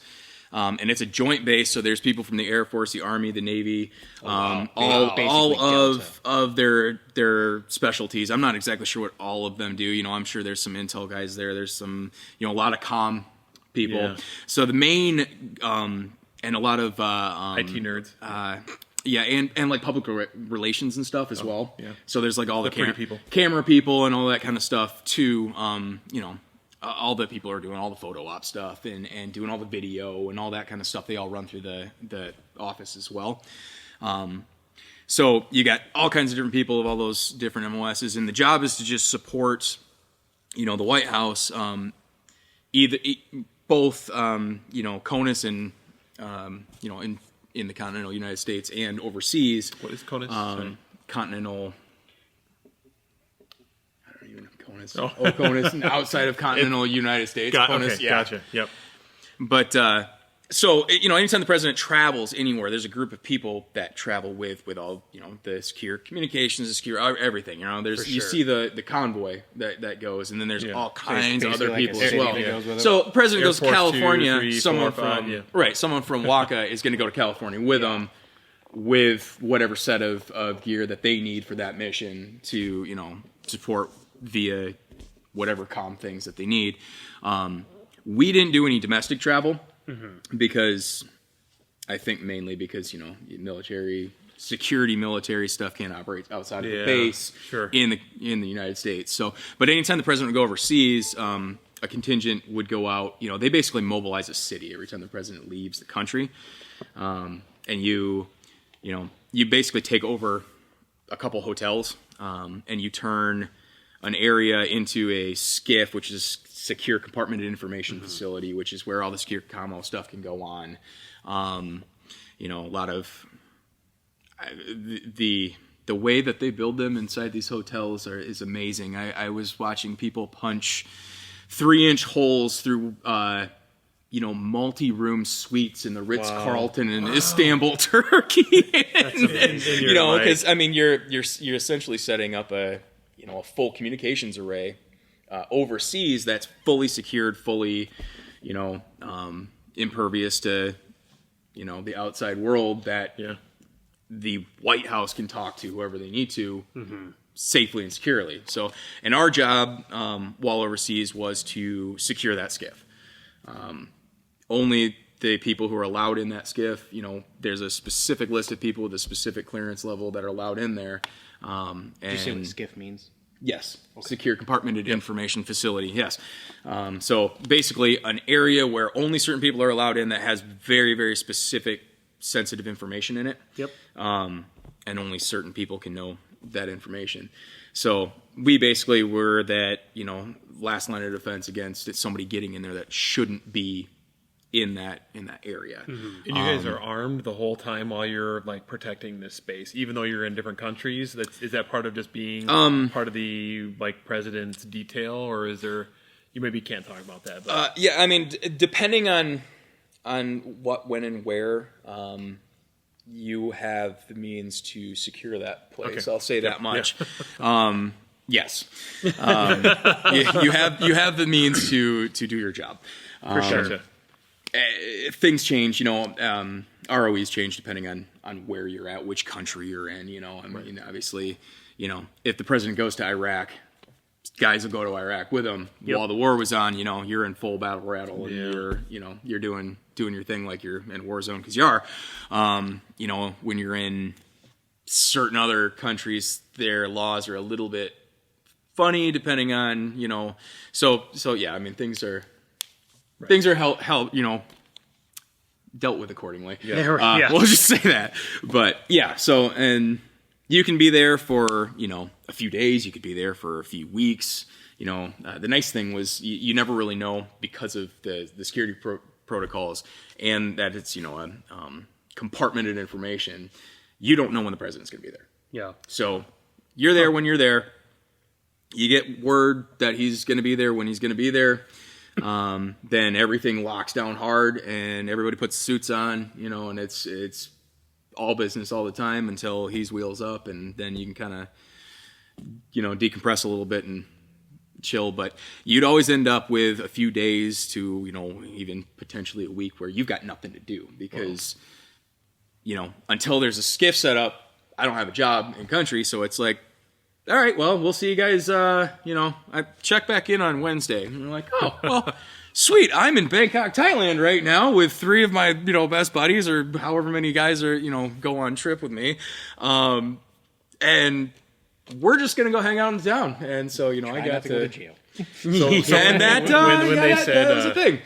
D: And it's a joint base, so there's people from the Air Force, the Army, the Navy, all of their specialties. I'm not exactly sure what all of them do. I'm sure there's some intel guys there. There's some, a lot of comm people.
A: Yeah.
D: So the main and a lot of
A: IT nerds.
D: And like public relations and stuff as well.
A: Yeah.
D: So there's like all the
A: pretty people.
D: camera people and all that kind of stuff too. All the people are doing all the photo op stuff and doing all the video and all that kind of stuff. They all run through the office as well. So you got all kinds of different people of all those different MOSs, and the job is to just support, the White House, both CONUS and in the continental United States and overseas.
A: What is CONUS?
D: Continental. CONUS. CONUS, and outside of continental United States. CONUS,
A: okay, gotcha. Yep.
D: But so anytime the president travels anywhere, there's a group of people that travel with all the secure communications, the secure everything. There's you see the convoy that goes, and then there's all kinds of other people as well. So the president goes to California.
A: 2, 3,
D: someone
A: 4, 5,
D: from someone from Waka is going to go to California with them, with whatever set of gear that they need for that mission to support via whatever comm things that they need. We didn't do any domestic travel because I think mainly because military stuff can't operate outside of the base in the United States. So, but anytime the president would go overseas, a contingent would go out. They basically mobilize a city every time the president leaves the country, and you basically take over a couple hotels, and you turn an area into a SCIF, which is secure compartmented information facility, which is where all the secure commo stuff can go on. A lot of the way that they build them inside these hotels is amazing. I was watching people punch 3-inch holes through multi-room suites in the Ritz-Carlton in Istanbul, Turkey.
A: That's amazing.
D: Because you're essentially setting up a full communications array overseas that's fully secured, fully impervious to the outside world that the White House can talk to whoever they need to safely and securely. So, and our job while overseas was to secure that skiff. Only the people who are allowed in that skiff, there's a specific list of people with a specific clearance level that are allowed in there.
C: Did you say what skiff means?
D: Yes. Okay. Secure compartmented information facility. Yes. So basically an area where only certain people are allowed in that has very, very specific sensitive information in it.
B: Yep.
D: And only certain people can know that information. So we basically were that, last line of defense against somebody getting in there that shouldn't be in that area.
A: And you guys are armed the whole time while you're like protecting this space, even though you're in different countries. Is that part of just being part of the like president's detail, or is there? You maybe can't talk about that. But.
D: Yeah, I mean, depending on what, when, and where, you have the means to secure that place. Okay. I'll say that much. Yeah. Yes, you have the means to do your job.
B: For sure.
D: Things change, ROEs change depending on where you're at, which country you're in, I mean, obviously, if the president goes to Iraq, guys will go to Iraq with him. Yep. While the war was on, you're in full battle rattle and you're doing your thing like you're in a war zone, because you are. When you're in certain other countries, their laws are a little bit funny depending on, so yeah, I mean, things are dealt with accordingly. Yeah. We'll just say that. But yeah, so, and you can be there for, a few days. You could be there for a few weeks. The nice thing was you never really know because of the security protocols, and that it's, compartmented information. You don't know when the president's going to be there.
B: Yeah.
D: So you're there when you're there. You get word that he's going to be there when he's going to be there. Then everything locks down hard and everybody puts suits on, and it's all business all the time until he's wheels up, and then you can kind of, decompress a little bit and chill. But you'd always end up with a few days to, even potentially a week where you've got nothing to do because, until there's a skiff set up, I don't have a job in country. So it's like, all right, well, we'll see you guys, I check back in on Wednesday. And we're like, oh, well, sweet. I'm in Bangkok, Thailand right now with 3 of my, best buddies, or however many guys are, go on trip with me. And we're just going to go hang out in town. And so, I got to go to jail.
A: So
D: and that
A: when they said
D: that was a thing.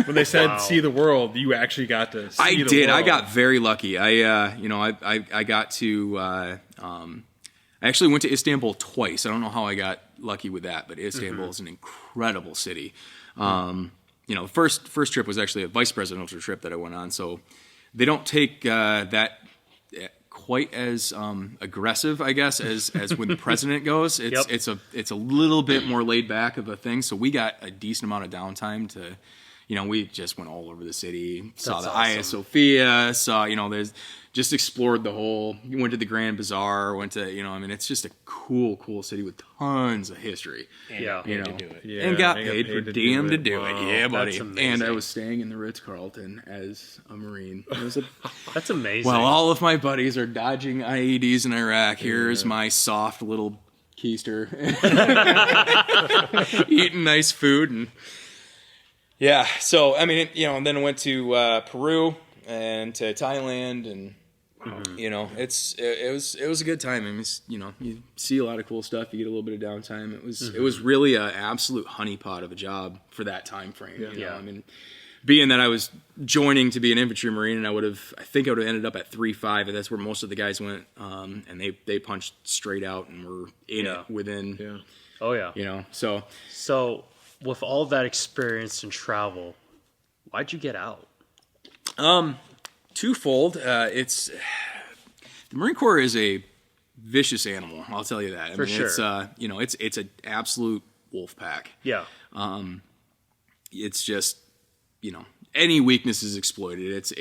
A: When they said see the world, you actually got to see the world.
D: I got very lucky. I got to I actually went to Istanbul twice. I don't know how I got lucky with that, but Istanbul is an incredible city. The first trip was actually a vice presidential trip that I went on, so they don't take that quite as aggressive, I guess, as when the president goes. It's a little bit more laid back of a thing. So we got a decent amount of downtime to, we just went all over the city, saw the Hagia Sophia, there's just explored the whole. You went to the Grand Bazaar, it's just a cool city with tons of history.
C: And got paid to do it.
D: Yeah, and got paid for damn to do it. Yeah, buddy. And I was staying in the Ritz-Carlton as a Marine.
B: That's amazing.
D: Well, all of my buddies are dodging IEDs in Iraq. Here's my soft little keister. Eating nice food. And yeah, so, and then I went to Peru and to Thailand, and it was a good time. You see a lot of cool stuff. You get a little bit of downtime. It was really an absolute honeypot of a job for that time frame. Being that I was joining to be an infantry Marine, and I think I would have ended up at 3.5, and that's where most of the guys went. And they punched straight out and were in it within. Yeah.
B: Oh yeah. So with all of that experience and travel, why'd you get out?
D: Twofold. It's the Marine Corps is a vicious animal. I'll tell you that.
B: For sure.
D: It's an absolute wolf pack.
B: Yeah.
D: It's just, any weakness is exploited. It's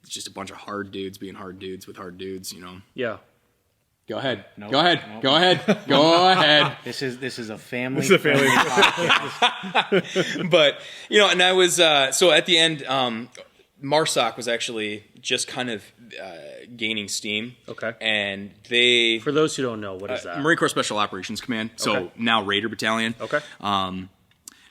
D: just a bunch of hard dudes being hard dudes with hard dudes.
B: Yeah.
D: Go ahead.
C: Nope.
D: Go ahead.
C: Nope.
D: Go ahead. Go ahead.
C: This is a family.
A: This is a family
D: But and I was so at the end. MARSOC was actually just kind of gaining steam.
B: Okay.
D: And they...
B: For those who don't know, what is that?
D: Marine Corps Special Operations Command. So
B: Okay.
D: now Raider Battalion.
B: Okay.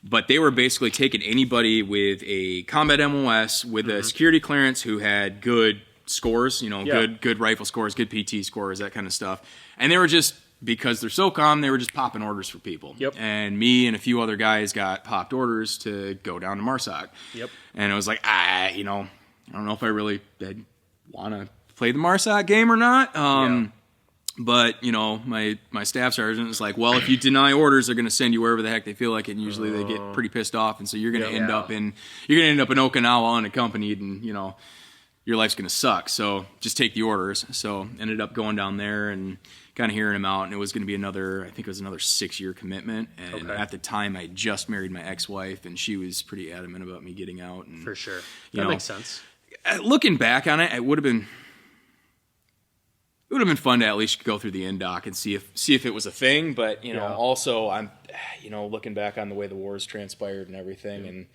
D: But they were basically taking anybody with a combat MOS, with a security clearance who had good scores, good rifle scores, good PT scores, that kind of stuff. And they were just, because they're SOCOM, they were just popping orders for people.
B: Yep.
D: And me and a few other guys got popped orders to go down to MARSOC.
B: Yep.
D: And it was like, I don't know if I really want to play the MARSOC game or not. But, my staff sergeant is like, well, if you deny orders, they're going to send you wherever the heck they feel like it. And usually they get pretty pissed off. And so you're going to end up in Okinawa unaccompanied, and, your life's going to suck. So just take the orders. So ended up going down there and kind of hearing him out. And it was going to be another 6-year commitment. And at the time, I just married my ex-wife, and she was pretty adamant about me getting out. And,
B: For sure. That makes sense.
D: Looking back on it, it would have been fun to at least go through the NDOC and see if it was a thing. But also I'm looking back on the way the wars transpired and everything, and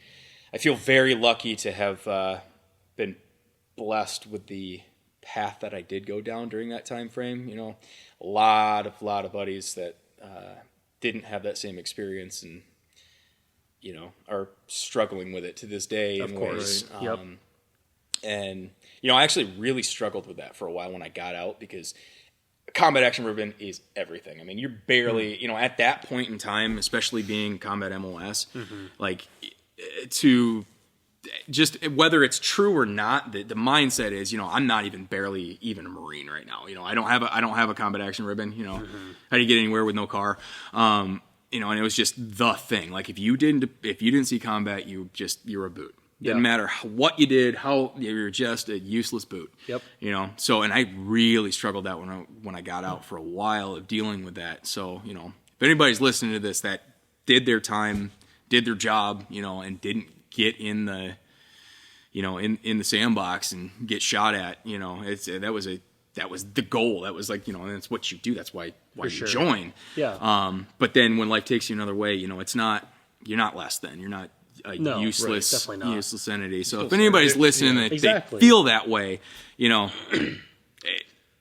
D: I feel very lucky to have been blessed with the path that I did go down during that time frame. A lot of buddies that didn't have that same experience, and are struggling with it to this day.
B: Of course. Yep.
D: And, I actually really struggled with that for a while when I got out, because combat action ribbon is everything. I mean, you're barely, at that point in time, especially being combat MOS, like, to just, whether it's true or not, the mindset is, I'm not even barely even a Marine right now. I don't have a combat action ribbon. How do you get anywhere with no car? And it was just the thing. Like, if you didn't see combat, you're a boot. Didn't matter what you did, how you're just a useless boot. Yep. So, and I really struggled that when I got out for a while of dealing with that. So, if anybody's listening to this that did their time, did their job, and didn't get in the, in the sandbox and get shot at, that was the goal. That was like, and that's what you do. That's why you join.
B: Yeah.
D: But then when life takes you another way, you're not less than. You're not a useless entity. So if anybody's listening and they feel that way,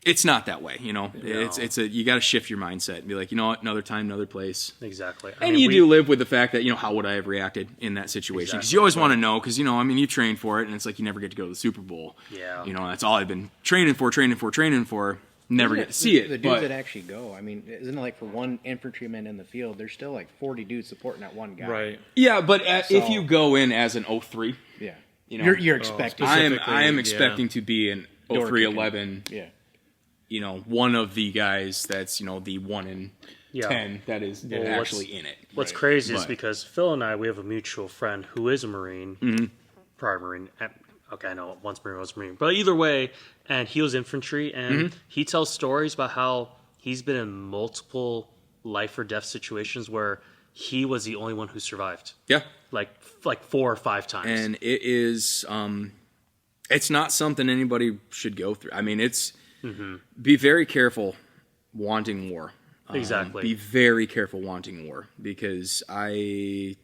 D: it's not that way. It's you got to shift your mindset and be like, another time, another place.
B: Exactly.
D: You do live with the fact that, how would I have reacted in that situation? Because you always want to know, because, you train for it, and it's like you never get to go to the Super Bowl.
B: Yeah.
D: That's all I've been training for. Never get to see it.
C: The dudes that actually go, I mean, isn't it like for one infantryman in the field, there's still like 40 dudes supporting that one guy.
A: Right.
D: Yeah, but if you go in as an 03,
C: yeah, you're expecting.
D: I am expecting to be an 0311.
C: Yeah.
D: One of the guys that's the 1 in 10 that is actually in it.
B: What's crazy is because Phil and we have a mutual friend who is a Marine, prior Marine. Okay, I know once Marine, once Marine. But either way, and he was infantry, and he tells stories about how he's been in multiple life or death situations where he was the only one who survived.
D: Yeah.
B: Like 4 or 5 times.
D: And it is, it's not something anybody should go through. I mean, it's, be very careful wanting war.
B: Exactly.
D: Be very careful wanting war, because I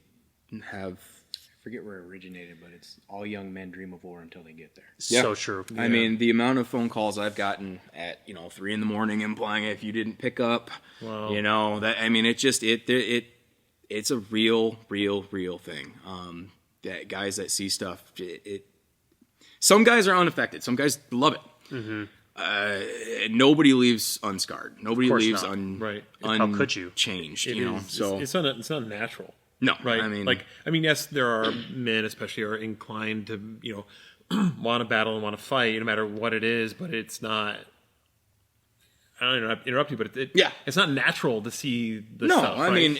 C: forget where it originated, but it's all young men dream of war until they get there.
B: So true.
D: I mean, the amount of phone calls I've gotten at 3 a.m. implying if you didn't pick up, that, I mean, it's a real thing. That guys that see stuff, some guys are unaffected. Some guys love it. Nobody leaves unscarred. Nobody leaves
A: How
B: could you?
D: Changed.
A: So it's not natural.
D: No,
A: right.
D: I mean,
A: yes, there are men, especially, are inclined to, want to battle and want to fight, no matter what it is. But it's not. I don't know, interrupt you, but it's not natural to see the stuff.
D: No, I mean,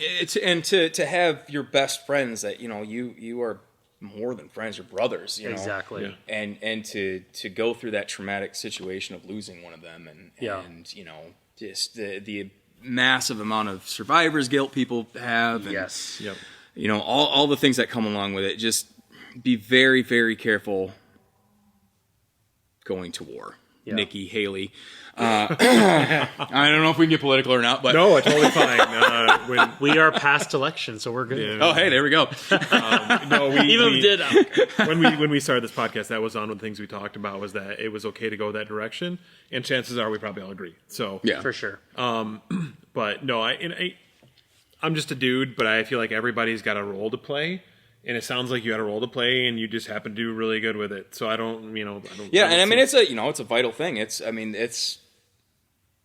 D: to have your best friends that you are more than friends, you're brothers.
B: Exactly.
D: Yeah. And to go through that traumatic situation of losing one of them, and just the massive amount of survivor's guilt people have, and all the things that come along with it. Just be very, very careful going to war. Nikki Haley. I don't know if we can get political or not, but
A: no, totally fine.
B: We are past election, so we're good.
A: Yeah.
D: oh, hey, there we go.
A: No,
B: Even did
A: when we started this podcast, that was one of the things we talked about was that it was okay to go that direction, and chances are we probably all agree. So
D: Yeah,
B: for sure.
A: But no, I'm just a dude, but I feel like everybody's got a role to play. And it sounds like you had a role to play, and you just happen to do really good with it. So I don't.
D: Yeah, and I mean it's a vital thing. It's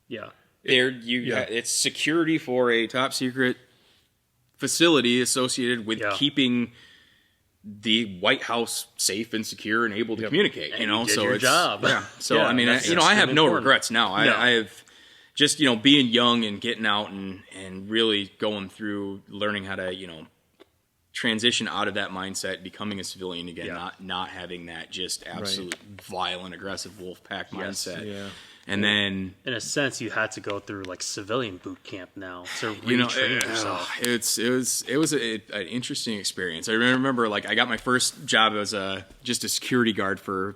B: Yeah.
D: It's security for a top secret facility associated with keeping the White House safe and secure and able to communicate.
B: And you did
D: so
B: your
D: it's
B: job.
D: Yeah. So
B: Yeah,
D: I mean,
B: that's
D: I have no
B: important.
D: regrets now.
B: No.
D: I have just being young and getting out and really going through learning how to transition out of that mindset, becoming a civilian again, not having that just absolute violent, aggressive wolf pack mindset.
A: Yeah.
D: And then,
B: in a sense, you had to go through like civilian boot camp now to retrain yourself.
D: It was an interesting experience. I remember like I got my first job as just a security guard for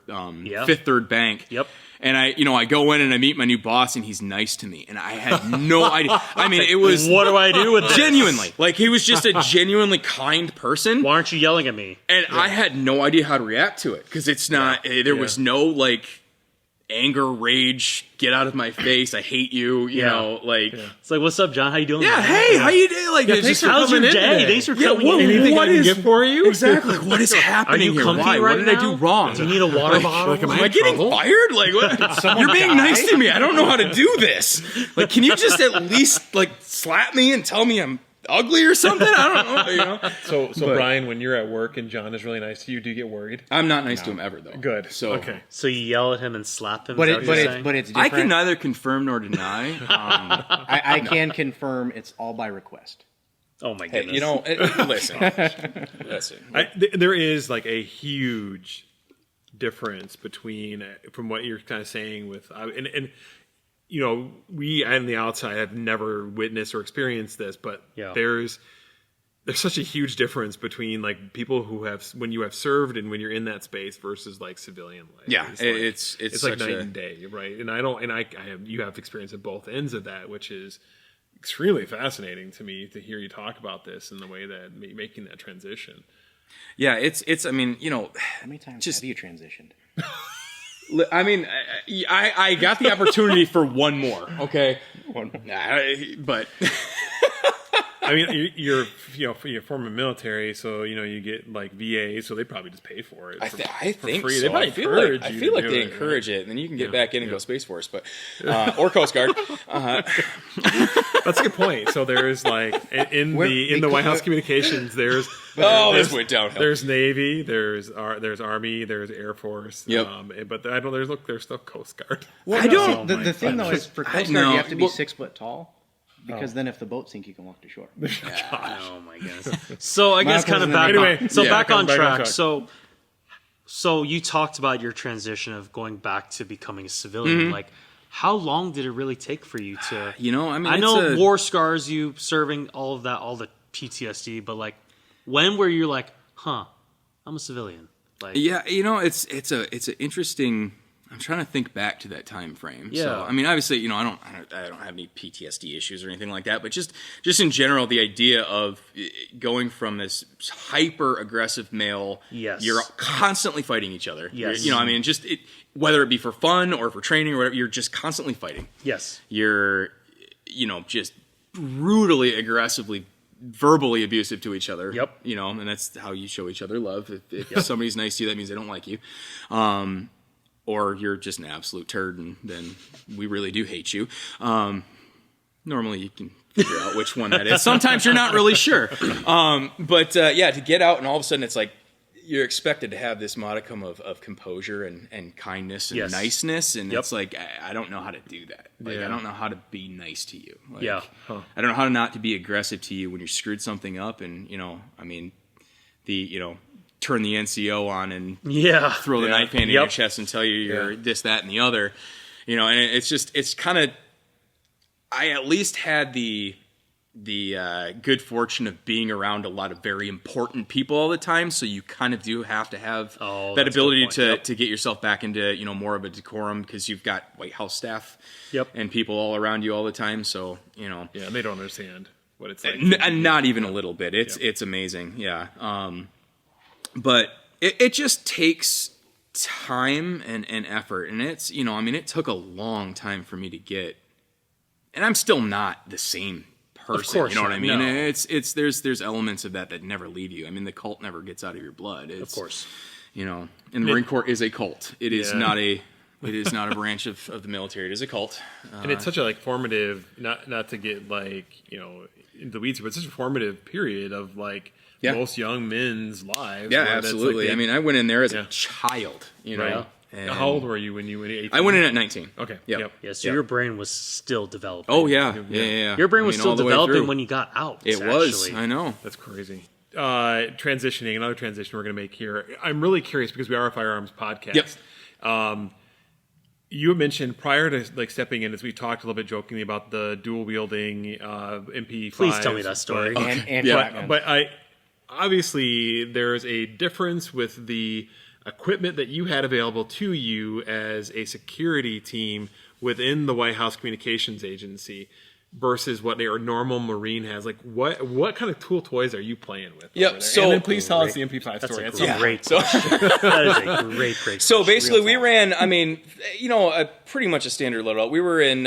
D: Fifth Third Bank.
B: Yep.
D: And I go in and I meet my new boss, and he's nice to me, and I had no idea. I mean, it was
B: What do I do with this?
D: genuinely like he was just a genuinely kind person.
B: Why aren't you yelling at me?
D: And I had no idea how to react to it because it's not. There was no like anger, rage, get out of my face, I hate you. You know, like
B: It's like, what's up, John? How you doing?
D: yeah,
B: man?
D: hey, how you doing? Like,
A: thanks
D: just
A: for
B: How's your
A: coming in
B: day?
A: today.
B: Thanks for
D: Yeah,
B: coming
D: what-
B: in.
A: Anything
D: What
A: I can
D: is-
A: get for you?
D: exactly. Like, what is
B: Are
D: happening
B: you
D: here?
B: comfy
D: Why?
B: right
D: What did I
B: now?
D: do wrong?
B: Do you need a water bottle?
A: Like, am
D: Am I getting
A: trouble?
D: fired? Like, what? You're being nice to me. I don't know how to do this. Like, can you just at least like slap me and tell me I'm ugly or something? I don't know.
A: So Brian, when you're at work and John is really nice to you, do you get worried?
D: I'm not nice to him ever, though.
A: Good.
D: So
A: okay.
B: So you yell at him and slap him?
C: But
B: Is that what you're saying?
C: it's
D: I
C: different.
D: can neither confirm nor deny.
C: I can confirm it's all by request.
B: Oh my
D: Hey,
B: goodness.
D: listen.
A: There is like a huge difference between from what you're kind of saying with and we on the outside have never witnessed or experienced this, but there's such a huge difference between like people who have when you have served and when you're in that space versus like civilian life.
D: Yeah,
A: it's like
D: such
A: night and day, right? And you have experience at both ends of that, which is extremely fascinating to me to hear you talk about this and the way that making that transition.
D: Yeah, it's. I mean,
C: How many times have you transitioned?
D: I mean, I got the opportunity for one more. Okay, but
A: I mean, you're former military, so you get like VA, so they probably just pay for it.
D: I think
A: free.
D: so.
A: They probably
D: I feel
A: encourage
D: like, I
A: you
D: feel
A: to
D: like
A: do
D: they
A: it,
D: encourage it, and then you can get back in and go Space Force, but or Coast Guard.
A: That's a good point. So there's like in the White House communications, there's
D: this went downhill.
A: There's Navy, there's Army, there's Air Force.
D: Yep.
A: But there's still Coast Guard.
C: Well,
D: I don't-
C: The thing though is for Coast Guard
D: know.
C: you have to be
D: Well-
C: 6 foot tall because then if the boat sinks you can walk to shore.
B: Oh my goodness. So I guess kind of
C: Michael's
B: back
A: in
B: on. So
A: Yeah,
B: back on
A: back on
B: track.
A: track.
B: So you talked about your transition of going back to becoming a civilian. Like, how long did it really take for you to?
D: I mean,
B: I know war scars you serving all of that, all the PTSD, but like, when were you like, I'm a civilian? Like,
D: Yeah, it's an interesting. I'm trying to think back to that time frame.
B: Yeah.
D: So, I mean, obviously, I don't have any PTSD issues or anything like that, but just in general, the idea of going from this hyper aggressive male,
B: Yes.
D: you're constantly fighting each other.
B: Yes.
D: I mean, whether it be for fun or for training or whatever, you're just constantly fighting.
B: yes,
D: You're, just brutally aggressively verbally abusive to each other.
B: Yep.
D: And that's how you show each other love. If somebody's nice to you, that means they don't like you. Or you're just an absolute turd, and then we really do hate you. Normally, you can figure out which one that is. Sometimes you're not really sure. But to get out, and all of a sudden it's like you're expected to have this modicum of composure and kindness and
B: Yes.
D: niceness, and
B: Yep.
D: it's like I don't know how to do that. Like
A: Yeah.
D: I don't know how to be nice to you. Like,
B: Yeah.
D: I don't know how to not to be aggressive to you when you screwed something up, and I mean, turn the NCO on and
B: yeah.
D: throw the knife hand in
B: Yep.
D: your chest and tell you you're this, that, and the other. And it's kind of, I at least had the good fortune of being around a lot of very important people all the time, so you kind of do have to have that ability to get yourself back into more of a decorum, because you've got White House staff and people all around you all the time. So and
A: they don't understand what it's like,
D: and not even a little bit. It's amazing, but it just takes time and effort, and it's it took a long time for me to get, and I'm still not the same person,
B: of course,
D: you know what I mean?
B: No.
D: It's there's elements of that never leave you. I mean, the cult never gets out of your blood. Of
B: course,
D: and the Marine Corps is a cult. It is not a branch of the military. It is a cult,
A: and it's such a formative. Not to get into the weeds, but it's such a formative period of most young men's lives.
D: Yeah, absolutely. I mean, I went in there as a child.
A: Right. And how old were you when you went 18?
D: I went in at 19.
A: Okay.
D: Yep.
B: Yeah, so your brain was still developing.
D: Oh, yeah.
B: Your brain was still developing when you got out.
D: It was. I know.
A: That's crazy. Transitioning, another transition we're going to make here. I'm really curious because we are a firearms podcast.
D: Yep.
A: You had mentioned prior to stepping in, as we talked a little bit jokingly about the dual wielding MP5.
B: Please tell me that story.
A: But obviously there's a difference with the equipment that you had available to you as a security team within the White House Communications Agency versus what a normal Marine has. What kind of tool toys are you playing with?
D: Yep. So,
A: and then please tell us the MP5 story.
B: That's a great question. That is a great question.
D: So basically, we ran. I mean, pretty much a standard loadout. We were in,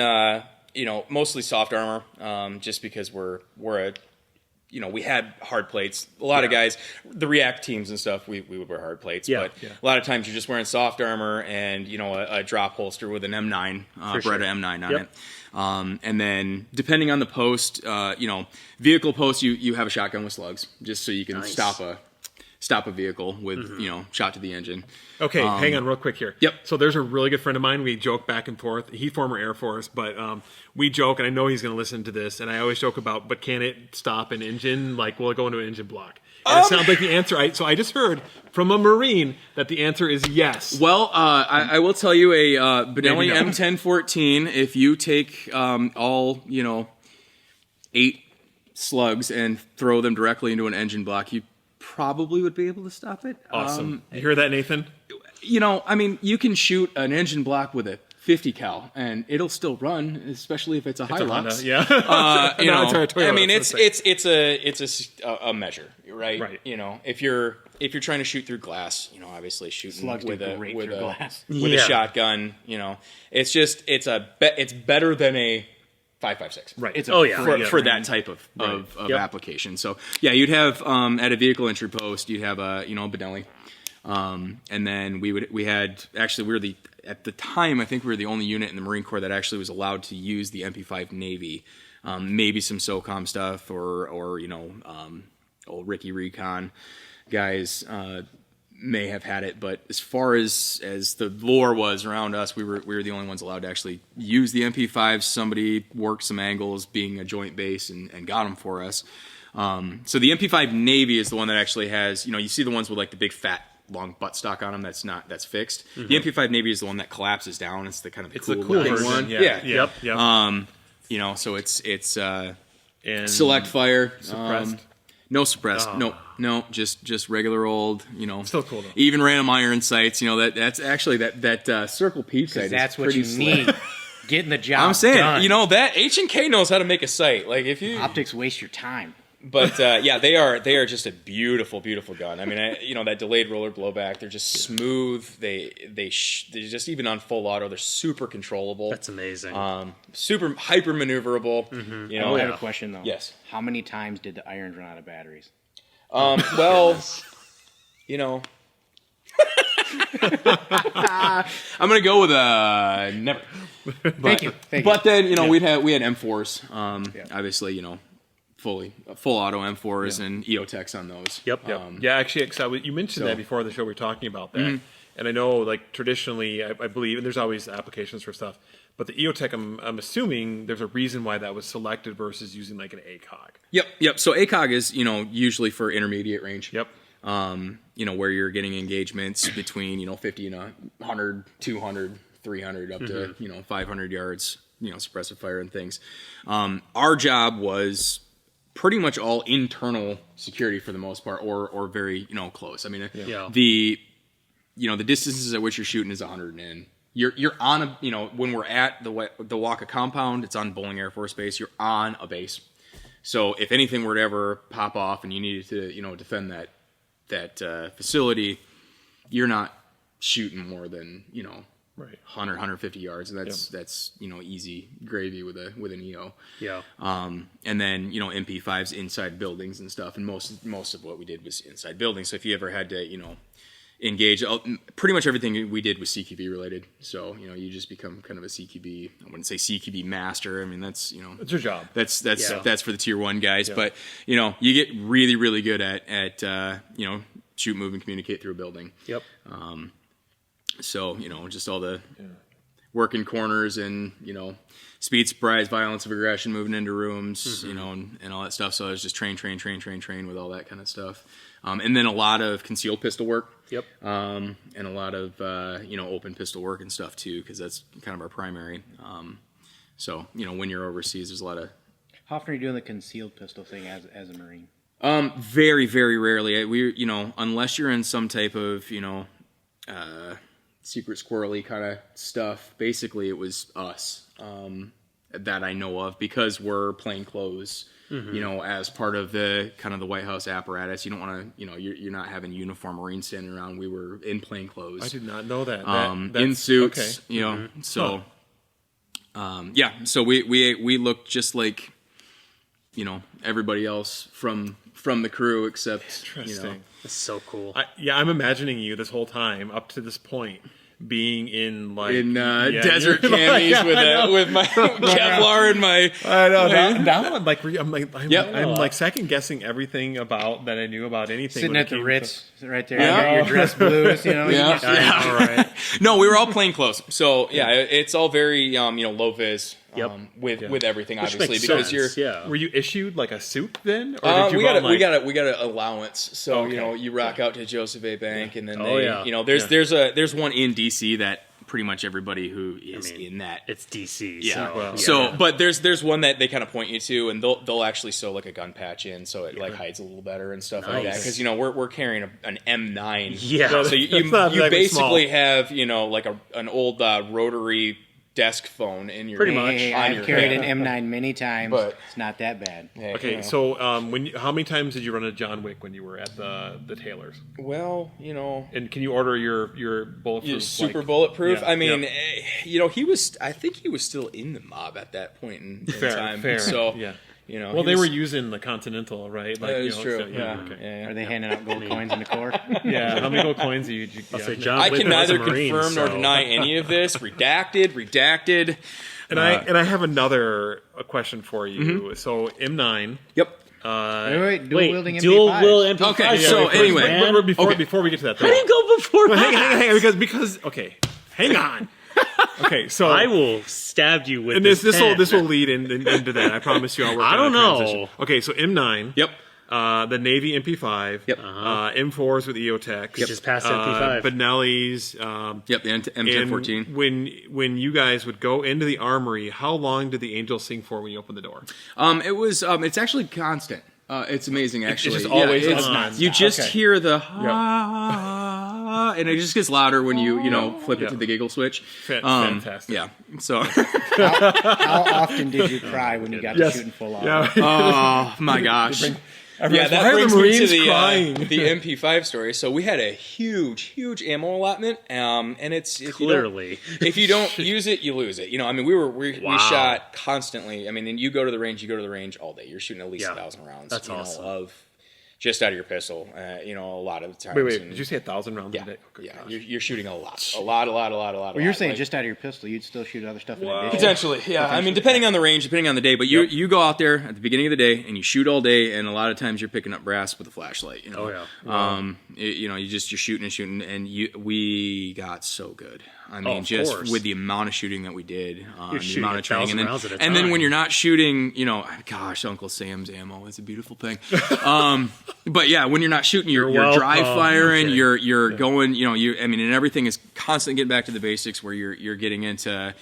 D: mostly soft armor, just because we're a. We had hard plates. A lot of guys, the react teams and stuff, we would wear hard plates. But a lot of times you're just wearing soft armor and, a drop holster with an M9, Beretta M9 on it. And then depending on the post, vehicle post, you have a shotgun with slugs just so you can stop a vehicle with, shot to the engine.
A: Okay, hang on real quick here.
D: Yep.
A: So there's a really good friend of mine. We joke back and forth. He's former Air Force, but we joke, and I know he's going to listen to this, and I always joke about, but can it stop an engine? Will it go into an engine block? And it sounds like the answer, so I just heard from a Marine that the answer is yes.
D: Well, I will tell you a Benelli M1014, if you take all, 8 slugs and throw them directly into an engine block, you probably would be able to stop it.
A: Awesome. You hear that, Nathan?
D: You can shoot an engine block with a 50 cal and it'll still run, especially if it's a Hilux.
A: Yeah.
D: It's a measure, right?
A: Right.
D: If you're trying to shoot through glass, obviously shooting
C: Slugs
D: with
C: a
D: shotgun, it's better than a 5.56.
A: Right.
C: It's
D: for that type of application. So you'd have at a vehicle entry post, you'd have a Benelli, and then at the time I think we were the only unit in the Marine Corps that actually was allowed to use the MP5 Navy. Maybe some SOCOM stuff or old Ricky Recon guys may have had it, but as far as the lore was around us, we were the only ones allowed to actually use the MP5. Somebody worked some angles being a joint base and got them for us. So the MP5 Navy is the one that actually has, you see the ones with the big fat long buttstock on them that's fixed. Mm-hmm. The MP5 Navy is the one that collapses down. It's the kind of
A: the cool
D: one.
A: Yeah.
D: Yep. So it's and select fire.
A: Suppressed.
D: No suppressed. No, just regular old,
A: Still cool though.
D: Even random iron sights, that's actually that circle peep sight.
C: That's
D: is
C: what you need. Getting the job
D: I'm saying,
C: done.
D: that H&K knows how to make a sight. If you
C: optics waste your time.
D: But they are just a beautiful, beautiful gun. I mean, that delayed roller blowback, they're just smooth. They're just, even on full auto, they're super controllable.
B: That's amazing.
D: Super hyper maneuverable.
C: Mm-hmm. I have a question though.
D: Yes.
C: How many times did the irons run out of batteries?
D: I'm gonna go with never.
C: Thank you.
D: But then we had M4s. Obviously full auto M4s and EOTechs on those.
A: Yep. Actually, you mentioned that before the show. We were talking about that, and I know traditionally, I believe, and there's always applications for stuff. But the EOTech, I'm assuming there's a reason why that was selected versus using an ACOG.
D: Yep. So ACOG is usually for intermediate range.
A: Yep.
D: Where you're getting engagements between 50 and 100, 200, 300 up to 500 yards. Suppressive fire and things. Our job was pretty much all internal security for the most part, or very close. I mean, the distances at which you're shooting is 100 in. You're on a when we're at the Waka compound, it's on Bowling Air Force Base. You're on a base, so if anything were to ever pop off and you needed to defend that facility, you're not shooting more than 100, 150 yards, and that's easy gravy with an EO. Yeah. And then MP5's inside buildings and stuff, and most of what we did was inside buildings. So if you ever had to engage, pretty much everything we did was CQB related. So you just become kind of a CQB. I wouldn't say CQB master. I mean that's
A: it's your job.
D: That's for the tier 1 guys. Yeah. But you get really really good at shoot, move, and communicate through a building. Yep. So, just all the working corners and, speed, surprise, violence of aggression, moving into rooms, and all that stuff. So I was just train with all that kind of stuff. And then a lot of concealed pistol work. Yep. And a lot of, open pistol work and stuff too, because that's kind of our primary. So, when you're overseas, there's a lot of...
C: How often are you doing the concealed pistol thing as a Marine?
D: Very, very rarely. Unless you're in some type of, secret squirrely kind of stuff. Basically, it was us that I know of, because we're plain clothes. As part of the kind of the White House apparatus. You don't want to, you're not having uniform Marines standing around. We were in plain clothes.
A: I did not know that.
D: In suits. Okay. So, so we looked just like, everybody else from the crew, except
A: Interesting.
B: That's so cool.
A: I'm imagining you this whole time up to this point being in
D: desert camis with my Kevlar and my.
A: I know. Now I'm like second guessing everything about that I knew about anything.
C: Sitting at the Ritz right there, your dress blues,
D: All right. No, we were all plain clothes. So it's all very low vis. With everything, obviously, because
A: were you issued like a suit then, or did
D: we got an allowance? So you rock out to Joseph A. Bank, and then there's one in DC that pretty much everybody who is in that,
B: it's DC.
D: But there's one that they kind of point you to, and they'll actually sew like a gun patch in, so it like hides a little better and stuff like that. Because we're carrying an M9, so you basically have like an old rotary desk phone in your
C: pretty much. I've carried an M9 many times, but it's not that bad.
A: Okay, so how many times did you run a John Wick when you were at the tailors?
D: Well,
A: and can you order your bulletproof?
D: Super bulletproof. I mean, I think he was still in the mob at that point in time. Fair. So
A: well, they were using the Continental, right?
D: Like, that is true.
C: Are they handing out gold coins in the Corps?
A: Yeah. How many gold coins do you?
D: I can neither confirm nor deny any of this. Redacted.
A: And I have another question for you. So M9.
D: Yep.
C: Wait, dual wielding MP5.
B: Dual wield MP5.
D: Okay. So anyway,
A: before we get to that,
B: how do you go before that?
A: Hang on, because hang on. Okay, so
B: I will stab you with
A: and this will lead into that. I promise you. I'll work.
B: I don't know.
A: Transition. Okay, so M9.
D: Yep.
A: The Navy MP5.
D: Yep.
A: M4s with EOTechs.
B: Yep. Just past MP5.
A: Benelli's.
D: Yep. The M1014.
A: When you guys would go into the armory, how long did the angels sing for when you opened the door?
D: It was. It's actually constant. It's amazing, actually.
A: It's just always on.
D: You just hear the and it just gets louder when you flip it to the giggle switch.
A: Fantastic.
D: Yeah. So
C: how often did you cry when you got to shooting full on?
D: Yeah. Oh my gosh. That brings me to the MP5 story. So we had a huge ammo allotment, and it's
B: if
D: you don't use it, you lose it. We shot constantly. I mean, and you go to the range all day. You're shooting at least 1,000 rounds.
B: That's awesome.
D: Just out of your pistol, a lot of the times.
A: Wait, did you say 1,000 rounds a day?
D: Yeah, you're shooting a lot.
C: Well, you're saying just out of your pistol, you'd still shoot other stuff in addition?
D: Potentially, yeah. I mean, depending on the range, depending on the day, but you go out there at the beginning of the day and you shoot all day, and a lot of times you're picking up brass with a flashlight. You're shooting, and we got so good. I mean, with the amount of shooting that we did, the amount of training, and then when you're not shooning, gosh, Uncle Sam's ammo is a beautiful thing. But yeah, when you're not shooting, you're dry firing, you're going, and everything is constantly getting back to the basics where you're getting into,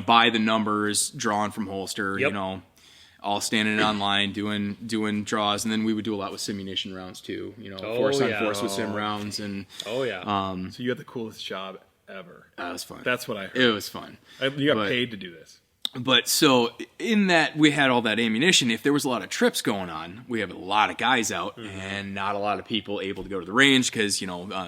D: by the numbers, drawn from holster, all standing on line doing draws, and then we would do a lot with simunition rounds too. Force on force with sim rounds, and
B: so
A: you had the coolest job ever.
D: that was fun.
A: That's what I heard.
D: It was fun.
A: You got paid to do this.
D: But so in that we had all that ammunition, if there was a lot of trips going on, we have a lot of guys out and not a lot of people able to go to the range because,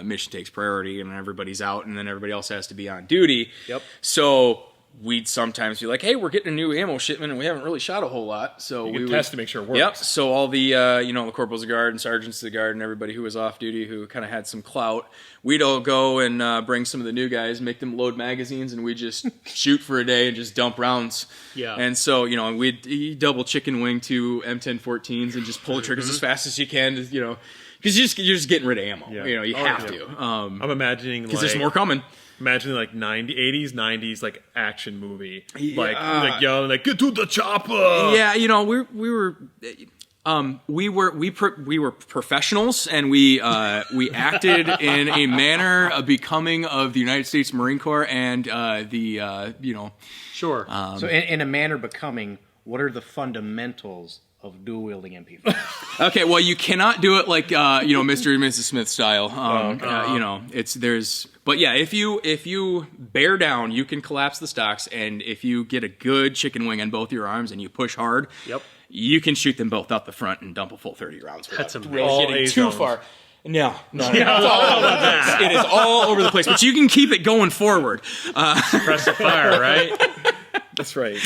D: mission takes priority and everybody's out and then everybody else has to be on duty.
B: Yep.
D: So we'd sometimes be like, hey, we're getting a new ammo shipment and we haven't really shot a whole lot. So
A: we
D: would
A: test to make sure it works.
D: Yep. So all the, the corporals of the guard and sergeants of the guard and everybody who was off duty who kind of had some clout, we'd all go and bring some of the new guys, make them load magazines, and we just shoot for a day and just dump rounds.
B: Yeah.
D: And so, we'd double chicken wing two M1014s and just pull the triggers as fast as you can, because you're just getting rid of ammo.
A: Yeah.
D: You have to.
A: I'm imagining
D: because there's more coming.
A: Imagining like 80s, 90s like action movie, like yelling like get to the chopper.
D: Yeah, we were professionals, and we acted in a manner becoming of the United States Marine Corps and
B: Sure.
C: So in a manner becoming, what are the fundamentals of dual wielding MP5?
D: Okay, well, you cannot do it like Mr. and Mrs. Smith style. But yeah, if you bear down, you can collapse the stocks, and if you get a good chicken wing on both your arms and you push hard, you can shoot them both out the front and dump a full 30 rounds.
B: That's
D: really getting too far. No.
B: It
D: is all over the place, but you can keep it going forward.
B: Press the fire, right?
A: That's right.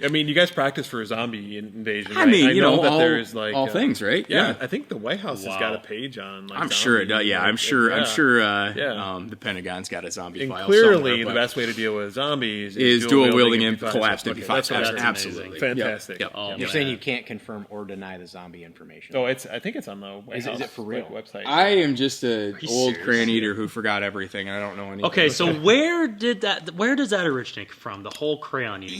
A: I mean, you guys practice for a zombie invasion, right?
D: I mean,
A: that there's like
D: all things, right?
A: Yeah, I think the White House has got a page on. Like,
D: I'm
A: zombie,
D: sure it does. Yeah, I'm sure.
A: Yeah.
D: The Pentagon's got a zombie
A: and
D: file.
A: Clearly, the best way to deal with zombies
D: is dual wielding and collapsed
A: MP5.
D: MP5.
A: That's
D: Absolutely
A: fantastic.
D: Yep.
C: You're saying you can't confirm or deny the zombie information.
A: Oh, I think it's on the White House.
C: Is it for real?
A: Website.
D: I am just an old
B: serious?
D: crayon eater who forgot everything. I don't know anything.
B: Okay, so where does that originate from? The whole crayon eating?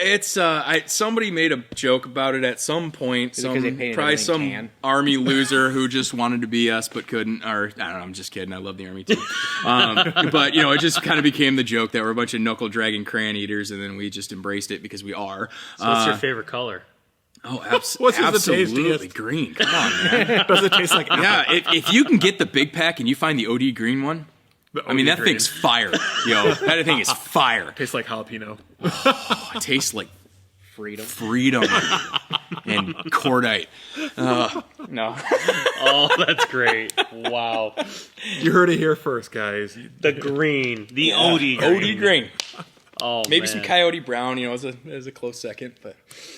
D: It's somebody made a joke about it at some point. Probably some army loser who just wanted to be us but couldn't. Or I don't know. I'm just kidding. I love the army too. But it just kind of became the joke that we're a bunch of knuckle dragging crayon eaters, and then we just embraced it because we are.
B: So what's your favorite color?
D: Oh, absolutely green. Come on, man.
A: Does it taste like?
D: Yeah, if you can get the big pack and you find the OD green one. That thing's fire. That thing is fire.
A: Tastes like jalapeno.
D: It tastes like freedom and cordite. No.
B: Oh, that's great. Wow.
A: You heard it here first, guys.
B: The green. The OD green.
D: OD green.
B: Oh,
D: maybe
B: man.
D: some coyote brown, as a close second, but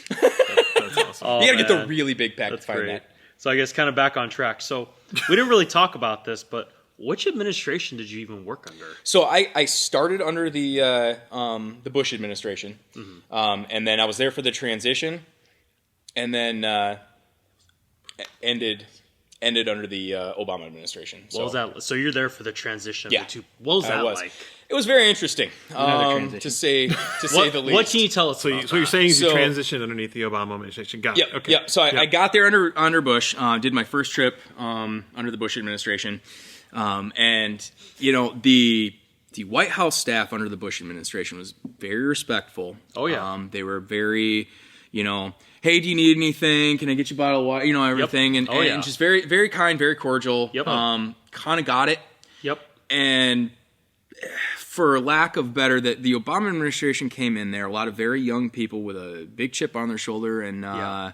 A: That's awesome.
D: you gotta get the really big pack to find
B: great.
D: that.
B: So I guess kind of back on track. So we didn't really talk about this, but which administration did you even work under?
D: So I started under the Bush administration, and then I was there for the transition, and then ended under the Obama administration.
B: What was that? So you're there for the transition.
D: Yeah.
B: What was that like?
D: It was very interesting, to say the least.
B: What can you tell us?
A: So you're saying you transitioned underneath the Obama administration? Got it. Okay.
D: Yeah. So I got there under Bush. Did my first trip under the Bush administration. And the White House staff under the Bush administration was very respectful.
B: Oh yeah.
D: They were very, hey, do you need anything? Can I get you a bottle of water? Everything.
B: Yep.
D: And just very, very kind, very cordial.
B: Yep.
D: Kind of got it.
B: Yep.
D: And for lack of better, that the Obama administration came in there, a lot of very young people with a big chip on their shoulder, and the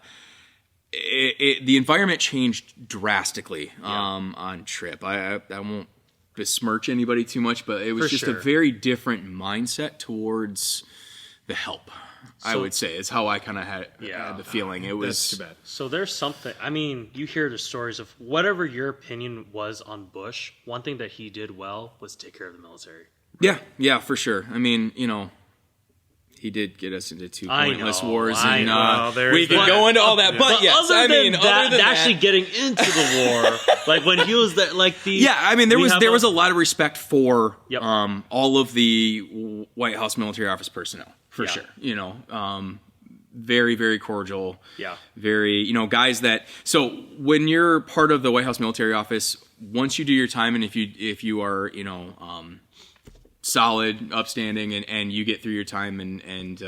D: environment changed drastically on trip. I won't besmirch anybody too much, but it was a very different mindset towards the help. I would say is how I kind of had the feeling. It was
A: that's too bad.
B: So there's something. I mean, you hear the stories of whatever your opinion was on Bush. One thing that he did well was take care of the military.
D: Yeah, for sure. I mean, he did get us into two pointless wars, and we could go into all that. But yes,
B: other than actually getting into the war, like when he was there,
D: there was a lot of respect for all of the White House military office personnel, for sure. Very, very cordial.
B: Yeah.
D: Very, guys that. So when you're part of the White House military office, once you do your time, and if you are, solid, upstanding, and you get through your time, and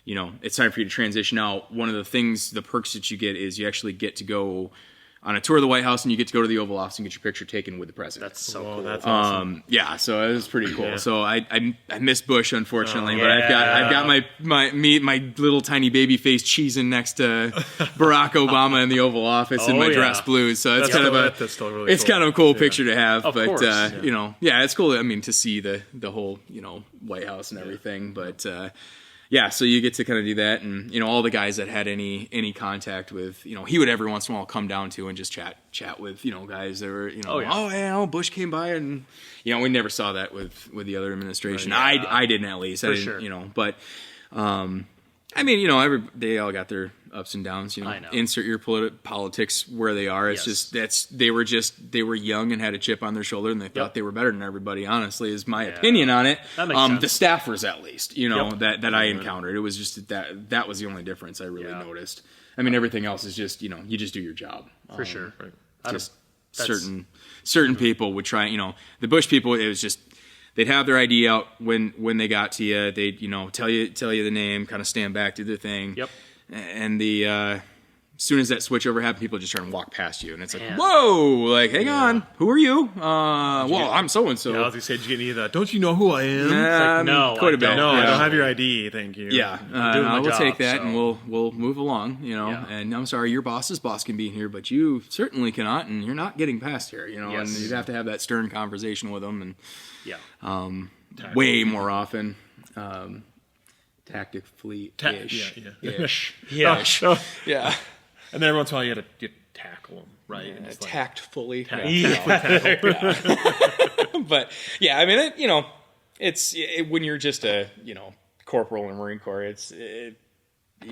D: it's time for you to transition out. One of the perks that you get is you actually get to go on a tour of the White House, and you get to go to the Oval Office and get your picture taken with the president.
B: That's so cool.
A: That's awesome.
D: Yeah, so it was pretty cool.
A: Yeah.
D: So I missed Bush, unfortunately, but I've got my little tiny baby face cheesing next to Barack Obama in the Oval Office in my dress blues. So it's
A: that's still really cool.
D: kind of a cool picture to have.
B: Of
D: but
B: course.
D: It's cool. I mean, to see the whole White House and everything, but. Yeah, so you get to kind of do that, and all the guys that had any contact with, he would every once in a while come down to and just chat with guys that were Bush came by, and we never saw that with the other administration. Right, yeah. I didn't, at least. I didn't,
B: sure.
D: But they all got their ups and downs.
B: I know.
D: Insert your politics where they are. It's they were young and had a chip on their shoulder, and they thought they were better than everybody. Honestly, is my opinion on it.
B: That makes sense.
D: The staffers, at least, that I encountered. It was just that was the only difference I really noticed. I mean, everything else is just you just do your job
B: for sure.
A: Right.
D: Just certain people would try. The Bush people, it was just. They'd have their ID out when they got to you. They'd tell you the name, kind of stand back, do their thing.
B: Yep.
D: And as soon as that switchover happened, people just try and walk past you, and it's like, whoa, like hang on, who are you? I'm so and so.
A: I was gonna say, did you get any of that? Don't you know who I am?
B: No,
D: quite a bit.
A: No, I don't have your ID. Thank you.
D: Yeah, we'll take that, and we'll move along. And I'm sorry, your boss's boss can be here, but you certainly cannot, and you're not getting past here. And you'd have to have that stern conversation with them, and.
B: Yeah.
D: Way more often. Tactically ish.
B: Yeah.
D: Yeah.
A: And then every once in a while you had to tackle them, right?
D: Yeah, tactfully.
A: Tackle.
D: But yeah, I mean, it's when you're just a corporal in the Marine Corps, you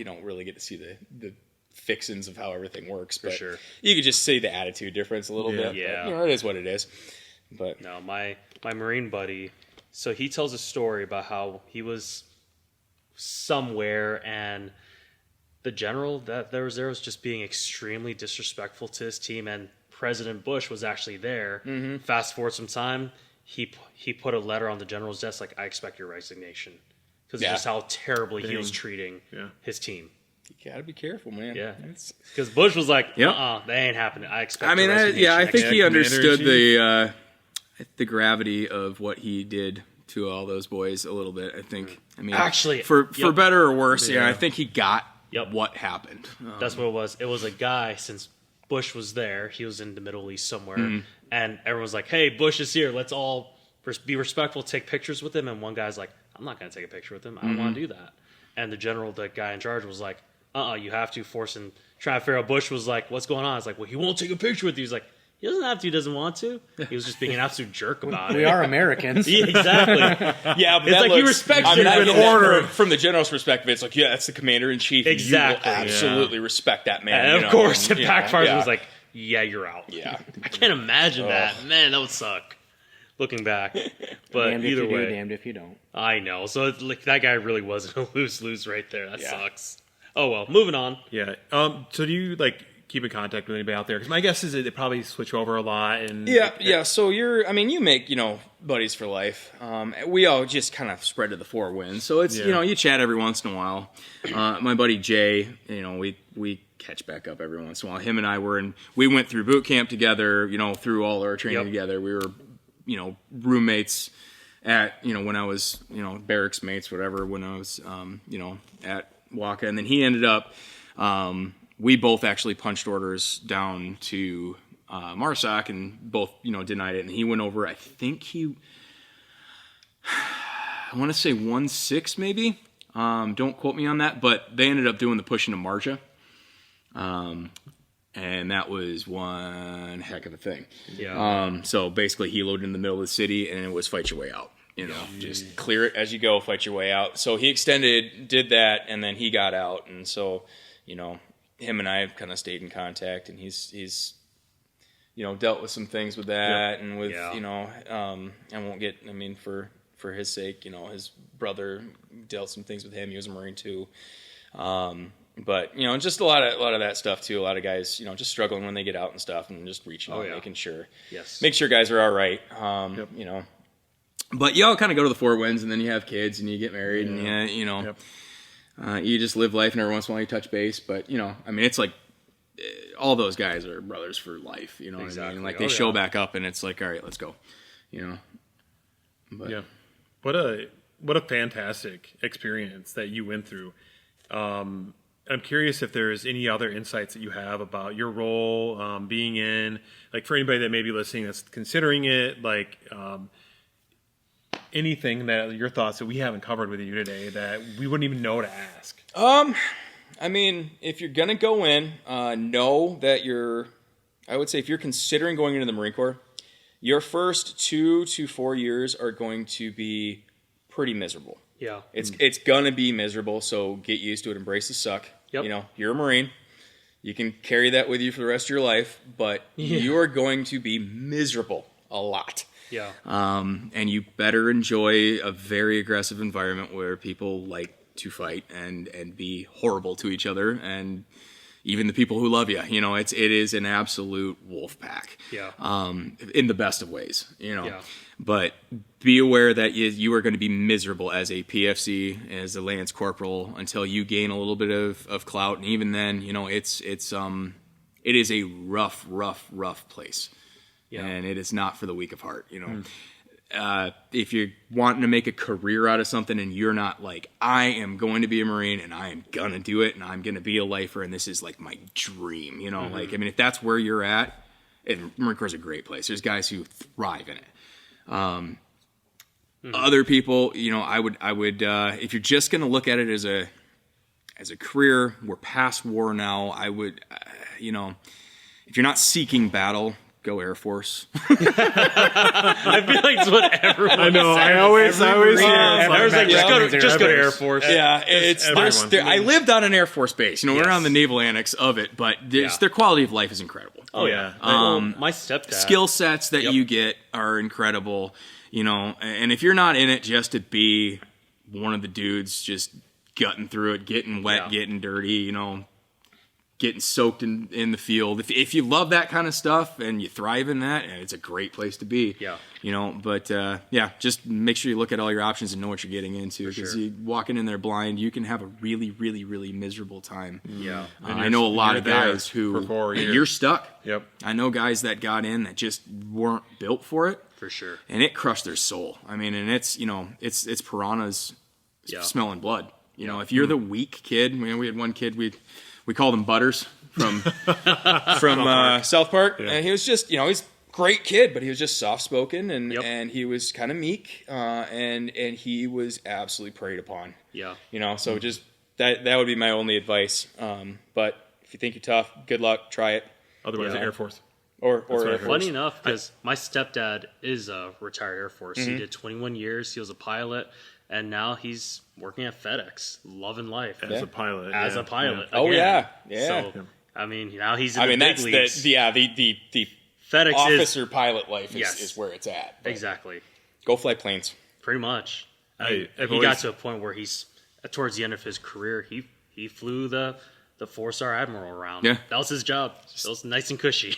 D: don't really get to see the fixins of how everything works.
B: For sure.
D: You could just see the attitude difference a little bit.
B: Yeah.
D: But, it is what it is. But
B: no, my Marine buddy, so he tells a story about how he was somewhere and the general that there was just being extremely disrespectful to his team, and President Bush was actually there. Mm-hmm. Fast forward some time, he put a letter on the general's desk like, I expect your resignation, because just how terribly he was treating his team.
D: You gotta be careful, man.
B: Yeah, because Bush was like, they ain't happening. I expect.
D: I mean, I think he understood the gravity of what he did to all those boys a little bit. I think. I mean,
B: actually,
D: for better or worse, I think he got what happened.
B: That's what it was. It was a guy, since Bush was there, he was in the Middle East somewhere, and everyone's like, "Hey, Bush is here. Let's all be respectful, take pictures with him." And one guy's like, "I'm not going to take a picture with him. I don't want to do that." And the general, the guy in charge, was like, you have to force him. Trying to figure out. Bush was like, "What's going on?" It's like, "Well, he won't take a picture with you." He's like, "He doesn't have to. He doesn't want to." He was just being an absolute jerk about it.
C: We are Americans.
B: Yeah, exactly.
D: Yeah, but
B: it's like he respects you
D: in
B: in order.
D: From the general's perspective, it's like, that's the commander in chief.
B: Exactly.
D: You will absolutely respect that man.
B: And of course, it backfires. It was like, "Yeah, you're out."
D: Yeah,
B: I can't imagine that. Man, that would suck. Looking back, but
C: damned
B: either
C: if you
B: way,
C: do, damned if you don't.
B: I know. So it's like, that guy really wasn't a lose right there. That sucks. Oh well, moving on.
A: Yeah. So do you keep in contact with anybody out there? Because my guess is that they probably switch over a lot. And
D: So you make buddies for life. We all just kind of spread to the four winds. So it's you chat every once in a while. My buddy Jay, we catch back up every once in a while. Him and I we went through boot camp together. Through all our training together. We were roommates at when I was barracks mates, whatever, when I was at Waka, and then he ended up. We both actually punched orders down to MARSOC, and both denied it. And he went over. I think I want to say 1-6 maybe. Don't quote me on that, but they ended up doing the push into Marja. And that was one heck of a thing.
B: Yeah.
D: So basically, he loaded in the middle of the city, and it was fight your way out. Just clear it as you go, fight your way out. So he did that, and then he got out, and so him and I have kind of stayed in contact, and he's dealt with some things with that, and with I won't get. I mean, for his sake, his brother dealt some things with him. He was a Marine too. But just a lot of that stuff too. A lot of guys, just struggling when they get out and stuff, and just reaching out, making sure, make sure guys are all right. But you all kind of go to the four winds, and then you have kids, and you get married, and You just live life, and every once in a while you touch base. But I mean, it's like all those guys are brothers for life. You know what I mean? Like they show back up, and it's like, all right, let's go. But
A: yeah, what a fantastic experience that you went through. I'm curious if there's any other insights that you have about your role being in, like for anybody that may be listening that's considering it, like anything that your thoughts that we haven't covered with you today that we wouldn't even know to ask.
D: I mean, if you're gonna go in, know that I would say if you're considering going into the Marine Corps, your first 2 to 4 years are going to be pretty miserable.
B: Yeah.
D: It's gonna be miserable, so get used to it, embrace the suck.
B: Yep.
D: You're a Marine. You can carry that with you for the rest of your life, but you are going to be miserable a lot.
B: Yeah.
D: And you better enjoy a very aggressive environment where people like to fight and be horrible to each other, and even the people who love you. It is an absolute wolf pack.
B: Yeah.
D: In the best of ways.
B: Yeah.
D: But be aware that you are going to be miserable as a PFC, as a Lance Corporal, until you gain a little bit of clout, and even then, it is a rough place. Yeah. And it is not for the weak of heart. If you're wanting to make a career out of something and you're not like, I am going to be a Marine and I am gonna do it and I'm gonna be a lifer and this is like my dream, if that's where you're at, Marine Corps is a great place. There's guys who thrive in it. Other people, I would if you're just gonna look at it as a career, we're past war now. I would, if you're not seeking battle, go Air Force.
B: I feel like it's what everyone
A: I know.
B: says.
A: I always hear
B: I was like, just go to Air Force.
D: Yeah, I lived on an Air Force base. We're on the naval annex of it, but their quality of life is incredible.
B: Oh yeah. My stepdad.
D: Skill sets that you get are incredible. And if you're not in it just to be one of the dudes just gutting through it, getting wet, getting dirty, getting soaked in the field. If you love that kind of stuff and you thrive in that, it's a great place to be.
B: Yeah.
D: But just make sure you look at all your options and know what you're getting into, because you walking in there blind, you can have a really, really, really miserable time.
B: Yeah.
D: I know a lot of guys who you're stuck.
A: Yep.
D: I know guys that got in that just weren't built for it.
B: For sure.
D: And it crushed their soul. I mean, and it's piranhas smelling blood. If you're the weak kid, we had one kid, we called him Butters from South Park, and he was just, he's a great kid, but he was just soft spoken and he was kind of meek, and he was absolutely preyed upon.
B: Yeah.
D: So just that would be my only advice. But if you think you're tough, good luck, try it.
A: Otherwise, Air Force.
D: Or Air Force.
B: Funny enough, because my stepdad is a retired Air Force. He did 21 years. He was a pilot. And now he's working at FedEx, loving life
A: as a pilot.
B: As a pilot.
D: Oh
B: again.
D: yeah.
B: So I mean, now he's in the big leagues.
D: The
B: FedEx
D: officer pilot life is where it's at.
B: Exactly.
D: Go fly planes.
B: Pretty much. He got to a point where he's towards the end of his career. He flew the 4-star admiral around.
D: Yeah.
B: That was his job. It was nice and cushy.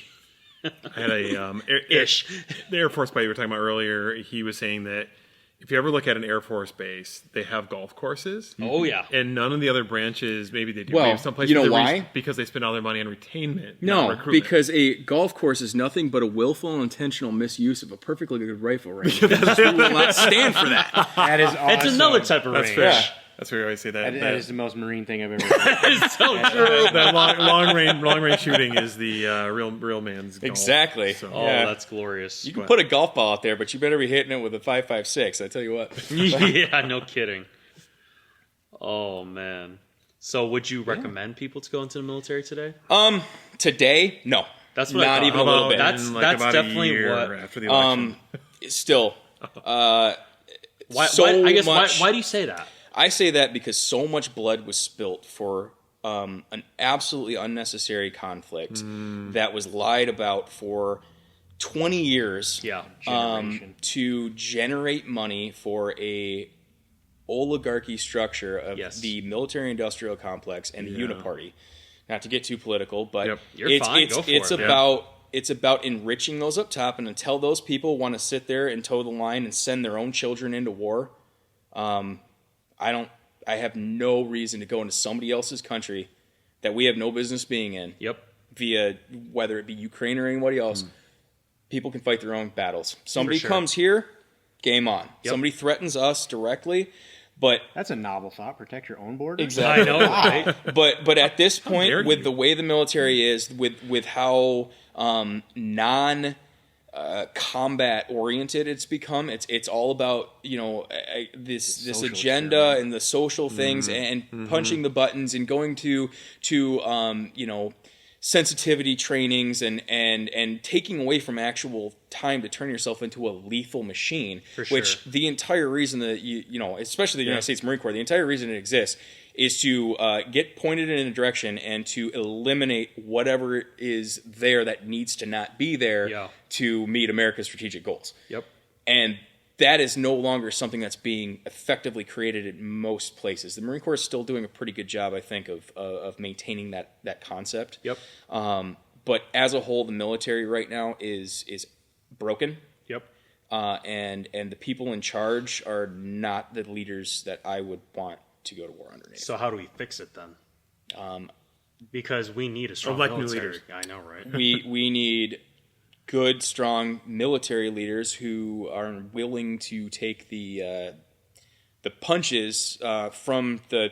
A: I had the Air Force guy you were talking about earlier. He was saying that if you ever look at an Air Force base, they have golf courses.
B: Oh, yeah.
A: And none of the other branches, maybe they do.
D: Well,
A: maybe some places
D: you know why?
A: Because they spend all their money on retainment.
D: No, because a golf course is nothing but a willful and intentional misuse of a perfectly good rifle range. We will not stand for that.
C: That is awesome.
B: It's another type of range.
A: Fair. Yeah. That's where I always say that.
C: That is the most Marine thing I've ever heard.
B: It's so true.
A: That long range shooting is the real man's golf.
D: Exactly.
A: So.
B: Oh, that's glorious.
D: You can put a golf ball out there, but you better be hitting it with a 5.56. I tell you what.
B: Yeah, no kidding. Oh man. So, would you recommend people to go into the military today?
D: Today, no.
B: That's what
D: not even a little bit.
B: That's definitely what.
A: After the election.
D: Still.
B: Why do you say that?
D: I say that because so much blood was spilt for an absolutely unnecessary conflict that was lied about for 20 years to generate money for a oligarchy structure of the military-industrial complex and the Uniparty. Not to get too political, but it's about enriching those up top, and until those people want to sit there and toe the line and send their own children into war, I I have no reason to go into somebody else's country that we have no business being in.
B: Yep.
D: Via whether it be Ukraine or anybody else, people can fight their own battles. Somebody
B: sure.
D: comes here, game on.
B: Yep.
D: Somebody threatens us directly, but
C: That's a novel thought. Protect your own border.
D: exactly.
B: I know, right?
D: But at this
A: dare
D: point, with
A: you.
D: the way the military is, with how combat oriented it's become, it's all about this
C: social
D: agenda
C: experiment.
D: and the social things and punching the buttons and going to sensitivity trainings and taking away from actual time to turn yourself into a lethal machine.
B: For sure.
D: Which the entire reason that especially the United States Marine Corps, the entire reason it exists is to get pointed in a direction and to eliminate whatever is there that needs to not be there to meet America's strategic goals.
B: Yep.
D: And that is no longer something that's being effectively created in most places. The Marine Corps is still doing a pretty good job, I think, of maintaining that concept.
B: Yep.
D: But as a whole, the military right now is broken.
B: Yep.
D: And the people in charge are not the leaders that I would want to go to war underneath.
B: So how do we fix it then? Because we need a strong
A: Elect new
B: military.
A: leaders.
B: I know, right?
D: we need good, strong military leaders who are willing to take the punches from the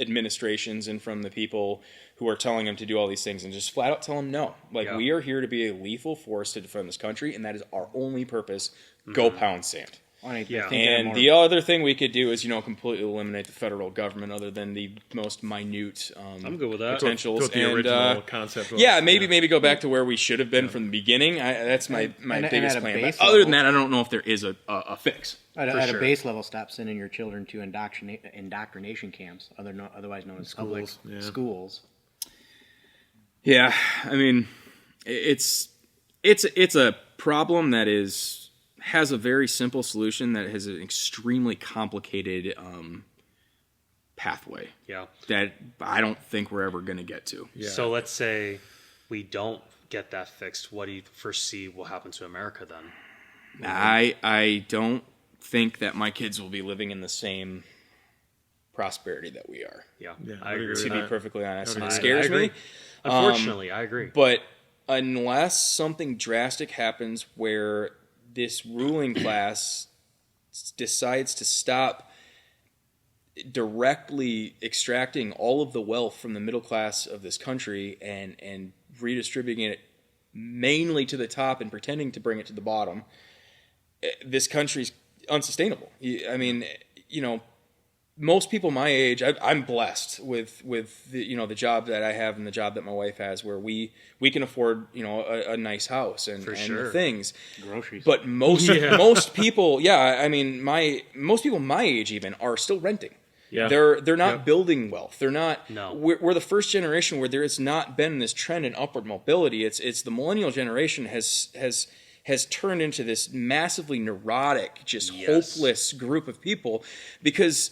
D: administrations and from the people who are telling them to do all these things, and just flat out tell them no. We are here to be a lethal force to defend this country, and that is our only purpose. Go pound sand. And the other thing we could do is, completely eliminate the federal government, other than the most minute
B: I'm good with that.
D: potentials.
A: What the original concept was.
D: Maybe go back to where we should have been from the beginning. That's my biggest plan. But
C: base
D: other
C: level-
D: than that, I don't know if there is a fix.
C: At
B: For
C: a
B: sure.
C: base level, stop sending your children to indoctrination camps, otherwise known as public schools.
D: Yeah, I mean, it's a problem that has a very simple solution that has an extremely complicated pathway.
B: Yeah.
D: That I don't think we're ever going to get to.
A: Yeah.
B: So let's say we don't get that fixed. What do you foresee will happen to America then?
D: I don't think that my kids will be living in the same prosperity that we are.
B: Yeah,
A: Yeah,
B: I
A: I would
B: agree.
A: agree
D: To
A: with
D: be
A: that.
D: perfectly honest, and
A: I
D: it
A: would
D: scares
B: agree.
D: me.
B: Unfortunately, I agree.
D: But unless something drastic happens where this ruling class decides to stop directly extracting all of the wealth from the middle class of this country and redistributing it mainly to the top and pretending to bring it to the bottom, this country's unsustainable. I mean, most people my age, I'm blessed with the job that I have and the job that my wife has, where we can afford a nice house and
B: sure.
D: things.
C: Groceries.
D: But most people, most people my age even are still renting.
A: Yeah.
D: They're not building wealth. They're not.
B: No.
D: We're the first generation where there has not been this trend in upward mobility. It's the millennial generation has turned into this massively neurotic, just hopeless group of people because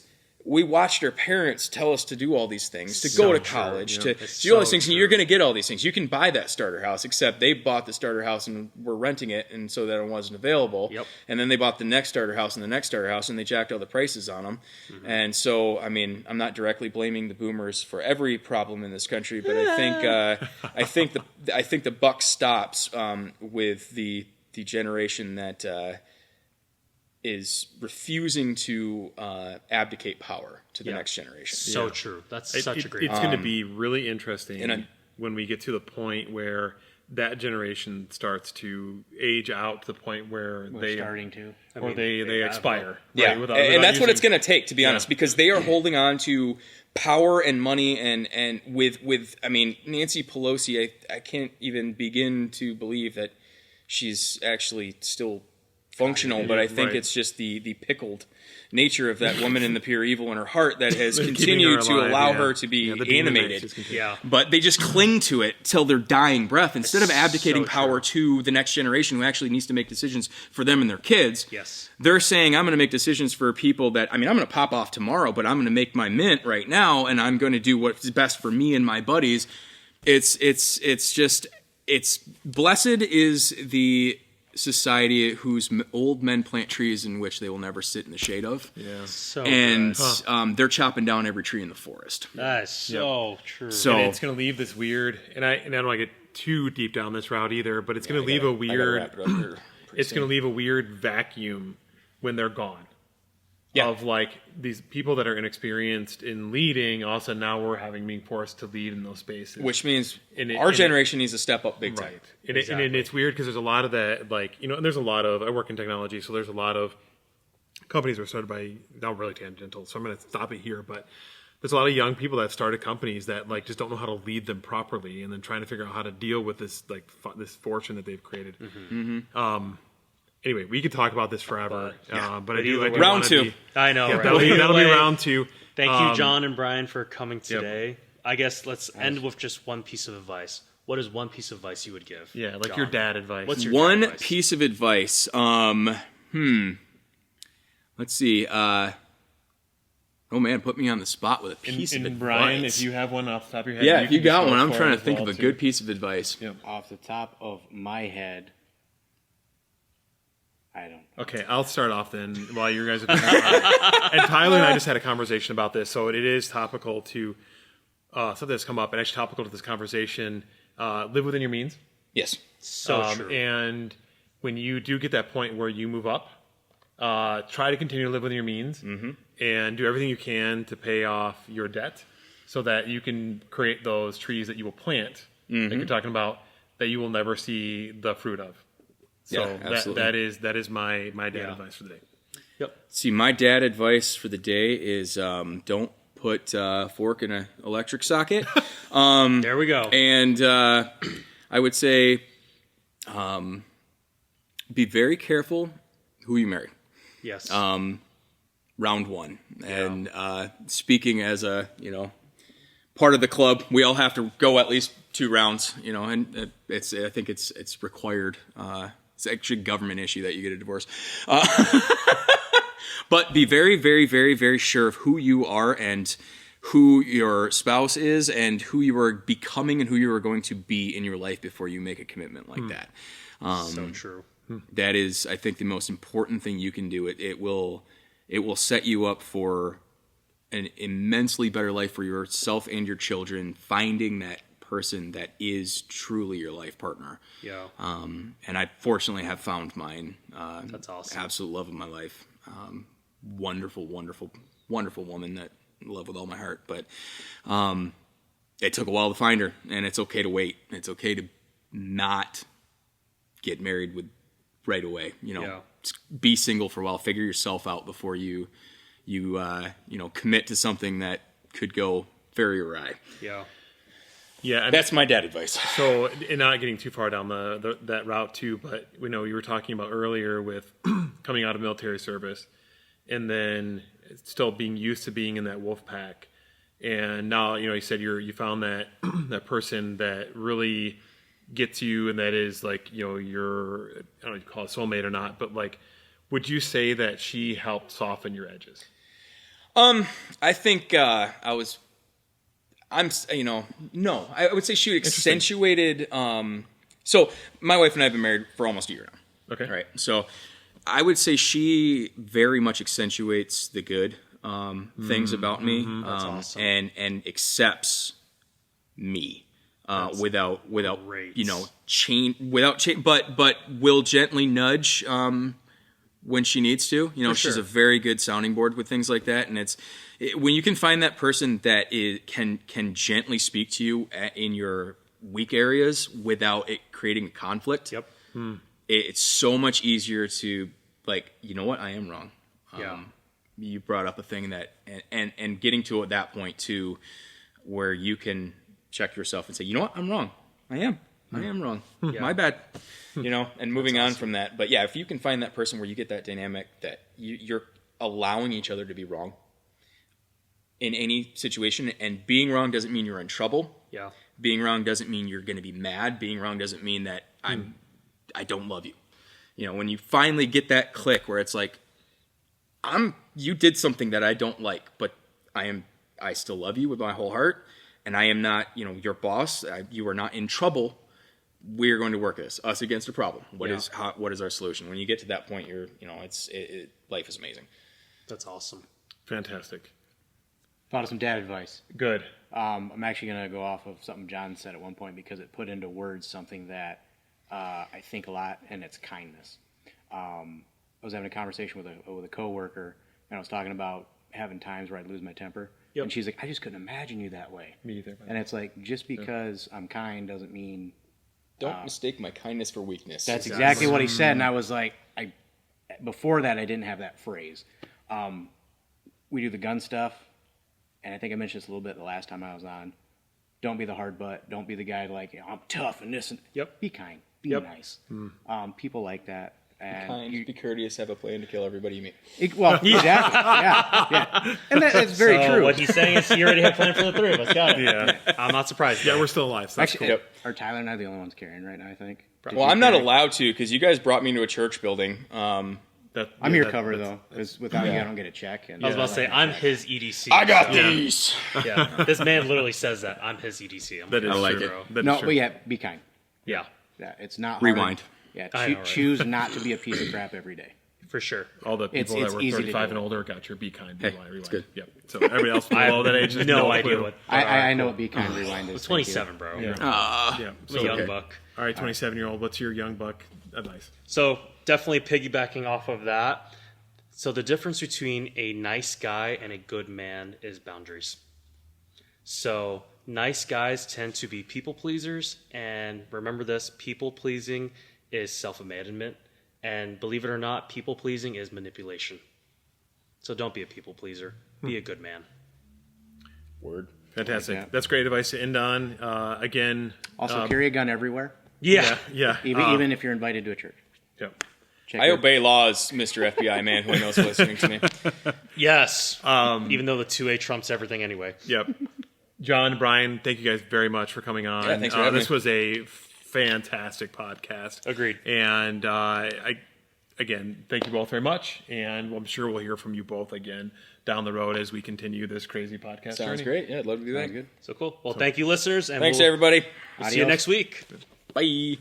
D: we watched our parents tell us to do all these things, to go to college, to do all these things, and you're going to get all these things. You can buy that starter house, except they bought the starter house and were renting it, and so that it wasn't available.
B: Yep.
D: And then they bought the next starter house and the next starter house, and they jacked all the prices on them. Mm-hmm. And so, I mean, I'm not directly blaming the boomers for every problem in this country, but I think the buck stops with the generation that is refusing to abdicate power to the next generation.
B: So true. That's such a great
A: It's going to be really interesting
D: and
A: when we get to the point where that generation starts to age out to the point where
C: We're
A: they
C: starting to.
A: or they expire.
D: Yeah,
A: right?
D: and that's what
A: using-
D: it's going to take, to be honest, because they are holding on to power and money, and with I mean, Nancy Pelosi, I can't even begin to believe that she's actually still functional, but I think
A: Right.
D: it's just the pickled nature of that woman and the pure evil in her heart that has
A: Keeping
D: continued
A: her
D: to
A: alive,
D: allow
A: yeah.
D: her to be
A: Yeah, the demon that
D: animated.
A: she's continued.
B: Yeah.
D: But they just cling to it till their dying breath instead of abdicating
B: so
D: power to the next generation who actually needs to make decisions for them and their kids.
B: Yes.
D: They're saying, I'm going to make decisions for people that, I mean, I'm going to pop off tomorrow, but I'm going to make my mint right now, and I'm going to do what's best for me and my buddies. It's blessed is the society whose old men plant trees in which they will never sit in the shade of.
A: Yeah.
B: So
D: And
B: good.
D: they're chopping down every tree in the forest.
B: That is so true.
D: So
A: And it's going to leave this weird, and I don't want to get too deep down this route either, but it's going to leave a weird, it's going to leave a weird vacuum when they're gone.
D: Yeah.
A: Of like these people that are inexperienced in leading, all of a sudden now we're being forced to lead in those spaces.
D: Which means
A: And
D: our generation needs to step up big time.
A: Right. And it's weird because there's a lot of that, like, and there's a lot of, I work in technology, so there's a lot of companies that were started by, not really tangential, so I'm going to stop it here, but there's a lot of young people that started companies that like just don't know how to lead them properly, and then trying to figure out how to deal with this like this fortune that they've created. Anyway, we could talk about this forever, but I do
D: round two.
B: I know. Right?
A: That'll be round two.
B: Thank you, John and Brian, for coming today. I guess let's end with just one piece of advice. What is one piece of advice you would give?
A: Yeah, like
B: John?
A: your dad advice.
B: What's your
D: One
B: dad advice?
D: piece of advice. Let's see. Oh man, put me on the spot with a piece of advice.
A: Brian, if you have one off the top of your head,
D: yeah, if you
A: can
D: got
A: just
D: one,
A: go
D: I'm
A: for
D: trying
A: it
D: to
A: as
D: think
A: well,
D: of a
A: too.
D: good piece of advice.
A: Yep.
C: Off the top of my head, I don't.
A: Okay, I'll start off then while you guys are doing that. And Tyler and I just had a conversation about this, so it is topical to something that's come up, and actually topical to this conversation. Live within your means.
D: Yes.
B: So true.
A: And when you do get that point where you move up, try to continue to live within your means and do everything you can to pay off your debt so that you can create those trees that you will plant, like you're talking about, that you will never see the fruit of. So
D: Yeah, absolutely.
A: that is my dad advice for the day.
B: Yep.
D: See, my dad advice for the day is don't put a fork in an electric socket.
B: There we go.
D: And I would say be very careful who you marry.
B: Yes.
D: Round one. And speaking as a, part of the club, we all have to go at least 2 rounds, and I think it's required. It's actually a government issue that you get a divorce. But be very, very, very, very sure of who you are and who your spouse is and who you are becoming and who you are going to be in your life before you make a commitment like that.
B: So true.
D: That is, I think, the most important thing you can do. It will set you up for an immensely better life for yourself and your children, finding that person that is truly your life partner.
B: Yeah.
D: And I fortunately have found mine.
B: That's awesome.
D: Absolute love of my life. Wonderful, wonderful, wonderful woman that I love with all my heart. But it took a while to find her, and it's okay to wait. It's okay to not get married right away. Be single for a while. Figure yourself out before you commit to something that could go very awry.
B: Yeah.
A: Yeah,
D: That's my dad advice.
A: So, and not getting too far down that route too, but you were talking about earlier with coming out of military service, and then still being used to being in that wolf pack, and now you said you found that that person that really gets you, and that is like your, I don't know if you call it soulmate or not, but like, would you say that she helped soften your edges?
D: I think no. I would say she accentuated. So my wife and I have been married for almost a year now.
A: Okay.
D: Right. So I would say she very much accentuates the good things about me,
B: That's awesome.
D: and accepts me without
B: great.
D: but will gently nudge when she needs to. She's
B: sure.
D: a very good sounding board with things like that, and when you can find that person that can gently speak to you in your weak areas without it creating conflict.
B: Yep.
D: It's so much easier to you know what, I am wrong.
B: Yeah.
D: You brought up a thing that and getting to that point too, where you can check yourself and say, you know what, I'm wrong. I am wrong.
B: Yeah.
D: My bad. And moving on from that. But yeah, if you can find that person where you get that dynamic that you're allowing each other to be wrong in any situation, and being wrong doesn't mean you're in trouble.
B: Yeah.
D: Being wrong doesn't mean you're going to be mad. Being wrong doesn't mean that I don't love you. When you finally get that click where it's like, you did something that I don't like, but I still love you with my whole heart, and I am not, your boss. You are not in trouble. we're going to work this, us against a problem. What is our solution? When you get to that point, life is amazing.
B: That's awesome.
A: Fantastic.
C: Thought of some dad advice.
A: Good.
C: I'm actually going to go off of something John said at one point because it put into words something that I think a lot, and it's kindness. I was having a conversation with a coworker, and I was talking about having times where I'd lose my temper. Yep. And she's like, I just couldn't imagine you that way.
A: Me either.
C: And it's like, just because I'm kind doesn't mean...
D: Don't mistake my kindness for weakness.
C: That's exactly what he said, and I was like, before that, I didn't have that phrase. We do the gun stuff, and I think I mentioned this a little bit the last time I was on. Don't be the hard butt. Don't be the guy like, I'm tough and this. And Be kind. Be nice. People like that. And
D: kind, be courteous, have a plan to kill everybody you meet.
C: Exactly. Yeah. And that's very true.
B: What he's saying is he already had a plan for the three of us. Got it.
A: Yeah.
B: I'm not surprised.
A: Yeah, we're still alive. So that's
C: Actually,
A: cool.
C: Are Tyler and I the only ones carrying right now, I think?
D: Well, I'm not allowed to because you guys brought me into a church building.
C: I'm your cover, though, because without you, I don't get a check. And
B: I was about to say, I'm his EDC.
D: I got these.
B: Yeah. This man literally says that. I'm his EDC.
A: That is
D: I like
A: true.
D: it.
A: That is
C: No,
A: true.
C: but yeah, be kind.
B: Yeah.
C: Yeah, it's not hard.
D: Rewind.
C: Yeah,
B: I know, right?
C: choose not to be a piece of crap every day.
B: For sure.
A: All the people
C: It's
A: that were
C: easy to
A: 35
C: do.
A: and older got your be kind,
D: Hey,
A: rewind.
D: it's good.
A: Yep. So everybody else below that age has
B: No
A: no
B: idea
A: clue.
B: what.
C: I know what be kind rewind is.
B: I'm 27, bro.
A: Yeah.
B: I'm a young
D: okay.
B: buck.
A: All right, 27-year-old. What's your young buck advice?
B: So definitely piggybacking off of that. So the difference between a nice guy and a good man is boundaries. So nice guys tend to be people pleasers, and remember this: people pleasing is self-abandonment, and believe it or not, people pleasing is manipulation. So don't be a people pleaser. Be a good man.
D: Word.
A: Fantastic.
C: Like that.
A: That's great advice to end on. Again.
C: Also, carry a gun everywhere,
B: Yeah.
A: Yeah.
C: even if you're invited to a church.
A: Yep.
C: Check
D: I
C: your-
D: obey laws, Mr. FBI man who I know is listening to me.
B: Yes. Even though the 2A trumps everything anyway.
A: Yep. John, Brian, thank you guys very much for coming on.
D: Yeah, thanks for having
A: This
D: me.
A: was a fantastic podcast.
B: Agreed.
A: And again, thank you both very much. And I'm sure we'll hear from you both again down the road as we continue this crazy podcast.
D: Sounds
A: journey.
D: great. Yeah, I'd love to do that.
C: Sounds good.
B: So cool. Well, thank you, listeners. And
D: Thanks,
B: we'll
D: everybody.
B: see you
C: Adios.
B: next week.
D: Bye.